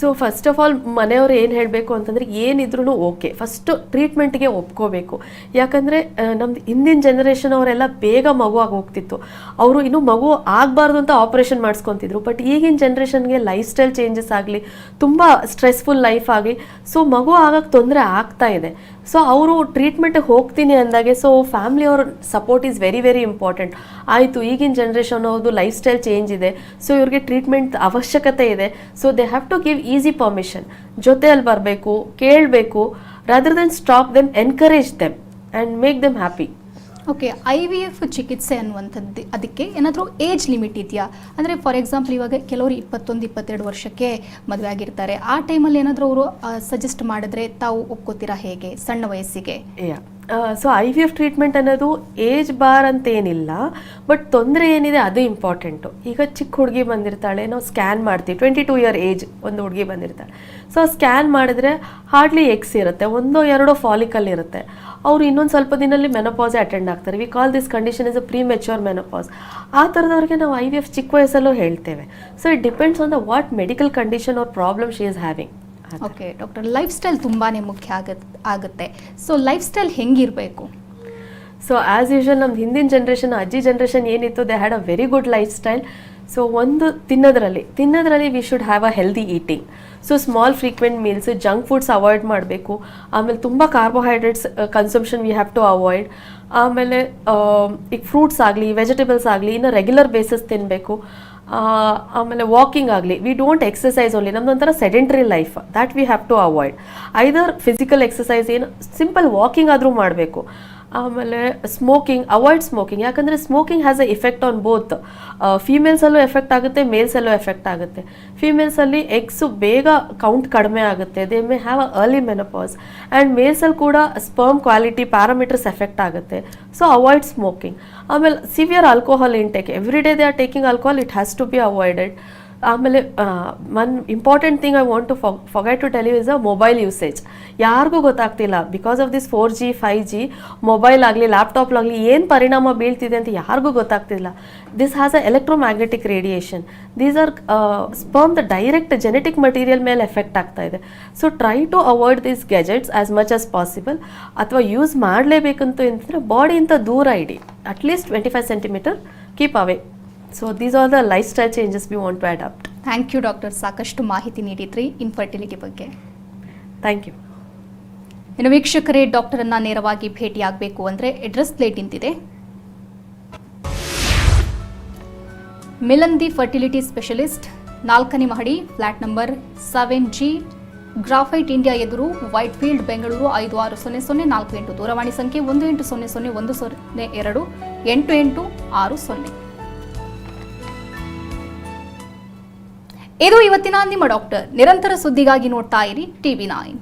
ಸೊ ಫಸ್ಟ್ ಆಫ್ ಆಲ್ ಮನೆಯವರು ಏನು ಹೇಳಬೇಕು ಅಂತಂದರೆ, ಏನಿದ್ರೂ ಓಕೆ, ಫಸ್ಟು ಟ್ರೀಟ್ಮೆಂಟ್ಗೆ ಒಪ್ಕೋಬೇಕು. ಯಾಕಂದರೆ ನಮ್ದು ಹಿಂದಿನ ಜನ್ರೇಷನ್ ಅವರೆಲ್ಲ ಬೇಗ ಮಗು ಆಗಿ ಹೋಗ್ತಿತ್ತು. ಅವರು ಇನ್ನೂ ಮಗು ಆಗಬಾರ್ದು ಅಂತ ಆಪ್ರೇಷನ್ ಮಾಡಿಸ್ಕೊತಿದ್ರು. ಬಟ್ ಈಗಿನ ಜನ್ರೇಷನ್ಗೆ ಲೈಫ್ ಸ್ಟೈಲ್ ಚೇಂಜಸ್ ಆಗಲಿ, ತುಂಬ ಸ್ಟ್ರೆಸ್ಫುಲ್ ಲೈಫ್ ಆಗಿ, ಸೊ ಮಗು ಆಗೋಕ್ಕೆ ತೊಂದರೆ ಆಗ್ತಾ ಇದೆ. ಸೊ ಅವರು ಟ್ರೀಟ್ಮೆಂಟಿಗೆ ಹೋಗ್ತೀನಿ ಅಂದಾಗೆ, ಸೊ ಫ್ಯಾಮಿಲಿಯವ್ರ support is very very important. ಆಯಿತು, ಈಗಿನ ಜನ್ರೇಷನ್ ಅವ್ರದ್ದು ಲೈಫ್ ಸ್ಟೈಲ್ ಚೇಂಜ್ ಇದೆ, ಸೊ ಇವ್ರಿಗೆ ಟ್ರೀಟ್ಮೆಂಟ್ ಅವಶ್ಯಕತೆ ಇದೆ. So they have to give easy permission. ಜೊತೆಯಲ್ಲಿ ಬರಬೇಕು, ಕೇಳಬೇಕು, rather than stop them, encourage them and make them happy. Okay, IVF ಚಿಕಿತ್ಸೆ ಅನ್ನುವಂಥದ್ದು ಅದಕ್ಕೆ ಏನಾದರೂ ಏಜ್ ಲಿಮಿಟ್ ಇದೆಯಾ? ಅಂದರೆ ಫಾರ್ ಎಕ್ಸಾಂಪಲ್ ಇವಾಗ ಕೆಲವರು 21-22 ವರ್ಷಕ್ಕೆ ಮದುವೆ ಆಗಿರ್ತಾರೆ. ಆ ಟೈಮಲ್ಲಿ ಏನಾದರೂ ಅವರು ಸಜೆಸ್ಟ್ ಮಾಡಿದ್ರೆ ತಾವು ಒಪ್ಕೋತೀರಾ ಹೇಗೆ ಸಣ್ಣ ವಯಸ್ಸಿಗೆ? ಸೊ IVF ಟ್ರೀಟ್ಮೆಂಟ್ ಅನ್ನೋದು ಏಜ್ ಬಾರ್ ಅಂತ ಏನಿಲ್ಲ, ಬಟ್ ತೊಂದರೆ ಏನಿದೆ ಅದು ಇಂಪಾರ್ಟೆಂಟು. ಈಗ ಚಿಕ್ಕ ಹುಡುಗಿ ಬಂದಿರ್ತಾಳೆ, ನಾವು ಸ್ಕ್ಯಾನ್ ಮಾಡ್ತೀವಿ. 22 year ಏಜ್ ಒಂದು ಹುಡುಗಿ ಬಂದಿರ್ತಾಳೆ. ಸೊ ಸ್ಕ್ಯಾನ್ ಮಾಡಿದ್ರೆ ಹಾರ್ಡ್ಲಿ ಎಗ್ಸ್ ಇರುತ್ತೆ, 1-2 ಫಾಲಿಕಲ್ ಇರುತ್ತೆ. ಅವರು ಇನ್ನೊಂದು ಸ್ವಲ್ಪ ದಿನದಲ್ಲಿ ಮೆನೋಪಾಸ್ ಅಟೆಂಡ್ ಆಗ್ತಾರೆ. We call this condition is a premature menopause. ಆ ಥರದವ್ರಿಗೆ ನಾವು IVF ಚಿಕ್ಕ ವಯಸ್ಸಲ್ಲೂ ಹೇಳ್ತೇವೆ. So it depends on the what medical condition or problem she is having. Okay doctor, life style ತುಂಬಾ ಮುಖ್ಯ ಆಗುತ್ತೆ. ಸೊ ಲೈಫ್ ಸ್ಟೈಲ್ ಹೆಂಗಿರಬೇಕು? ಸೊ ಆ್ಯಸ್ ಯೂಶುವಲ್ ನಮ್ದು ಹಿಂದಿನ ಜನ್ರೇಷನ್, ಅಜ್ಜಿ ಜನ್ರೇಷನ್ ಏನಿತ್ತು, they had a very good life style. So ಒಂದು ತಿನ್ನೋದ್ರಲ್ಲಿ we should have a healthy eating. So small frequent meals, junk foods avoid ಮಾಡಬೇಕು. ಆಮೇಲೆ ತುಂಬ carbohydrates consumption we have to avoid. ಆಮೇಲೆ ಈಗ ಫ್ರೂಟ್ಸ್ ಆಗಲಿ, ವೆಜಿಟೇಬಲ್ಸ್ ಆಗಲಿ ಇನ್ನು ರೆಗ್ಯುಲರ್ ಬೇಸಿಸ್ ತಿನ್ನಬೇಕು. ಆಮೇಲೆ ವಾಕಿಂಗ್ ಆಗಲಿ, ವಿ ಡೋಂಟ್ ಎಕ್ಸಸೈಸ್ ಓನ್ಲಿ, ನಮ್ದೊಂಥರ sedentary life, that we have to avoid. Either physical exercise, ಏನು ಸಿಂಪಲ್ ವಾಕಿಂಗ್ ಆದರೂ ಮಾಡಬೇಕು. ಆಮೇಲೆ ಸ್ಮೋಕಿಂಗ್, ಅವಾಯ್ಡ್ ಸ್ಮೋಕಿಂಗ್. ಯಾಕಂದರೆ smoking has a effect on both, ಫೀಮೇಲ್ಸಲ್ಲೂ ಎಫೆಕ್ಟ್ ಆಗುತ್ತೆ, ಮೇಲ್ಸಲ್ಲೂ ಎಫೆಕ್ಟ್ ಆಗುತ್ತೆ. ಫೀಮೇಲ್ಸಲ್ಲಿ ಎಗ್ಸು ಬೇಗ ಕೌಂಟ್ ಕಡಿಮೆ ಆಗುತ್ತೆ, they may have a early menopause. And ಮೇಲ್ಸಲ್ಲಿ ಕೂಡ ಸ್ಪರ್ಮ್ ಕ್ವಾಲಿಟಿ ಪ್ಯಾರಾಮೀಟರ್ಸ್ ಎಫೆಕ್ಟ್ ಆಗುತ್ತೆ. So avoid smoking. ಆಮೇಲೆ severe alcohol intake, every day they are taking alcohol, it has to be avoided. ಆಮೇಲೆ one important thing I want to forget to tell you is a mobile usage. ಯಾರಿಗೂ ಗೊತ್ತಾಗ್ತಿಲ್ಲ, because of this 4G 5G mobile ಆಗಲಿ ಲ್ಯಾಪ್ಟಾಪ್ಲಾಗಲಿ ಏನು ಪರಿಣಾಮ ಬೀಳ್ತಿದೆ ಅಂತ ಯಾರಿಗೂ ಗೊತ್ತಾಗ್ತಿಲ್ಲ. This has a electromagnetic radiation. These are sperm the direct genetic material ಮೇಲೆ ಎಫೆಕ್ಟ್ ಆಗ್ತಾ ಇದೆ. So try to avoid these gadgets as much as possible. ಅಥವಾ ಯೂಸ್ ಮಾಡಲೇಬೇಕಂತ ಅಂತಂದರೆ ಬಾಡಿಯಿಂದ ದೂರ ಇಡಿ, at least 25 centimeter keep away. So these are the life style changes we want to adapt. Thank you doctor, ಸಾಕಷ್ಟು ಮಾಹಿತಿ ನೀಡಿದ್ರಿ ಇನ್ಫರ್ಟಿಲಿಟಿ ಬಗ್ಗೆ. Thank you. ಇನ್ನು ವೀಕ್ಷಕರೇ, ಡಾಕ್ಟರನ್ನು ನೇರವಾಗಿ ಭೇಟಿಯಾಗಬೇಕು ಅಂದರೆ ಅಡ್ರೆಸ್ ಪ್ಲೇಟ್ ಇಂತಿದೆ. ಮಿಲನ್ ದಿ ಫರ್ಟಿಲಿಟಿ ಸ್ಪೆಷಲಿಸ್ಟ್, 4ನೇ ಮಹಡಿ, flat number 7G, Graphite India ಎದುರು, ವೈಟ್ ಫೀಲ್ಡ್, ಬೆಂಗಳೂರು 560048. ದೂರವಾಣಿ ಸಂಖ್ಯೆ 180010028860. ಇದು ಇವತ್ತಿನ ನಿಮ್ಮ ಡಾಕ್ಟರ್. ನಿರಂತರ ಸುದ್ದಿಗಾಗಿ ನೋಡ್ತಾ ಇರಿ TV9.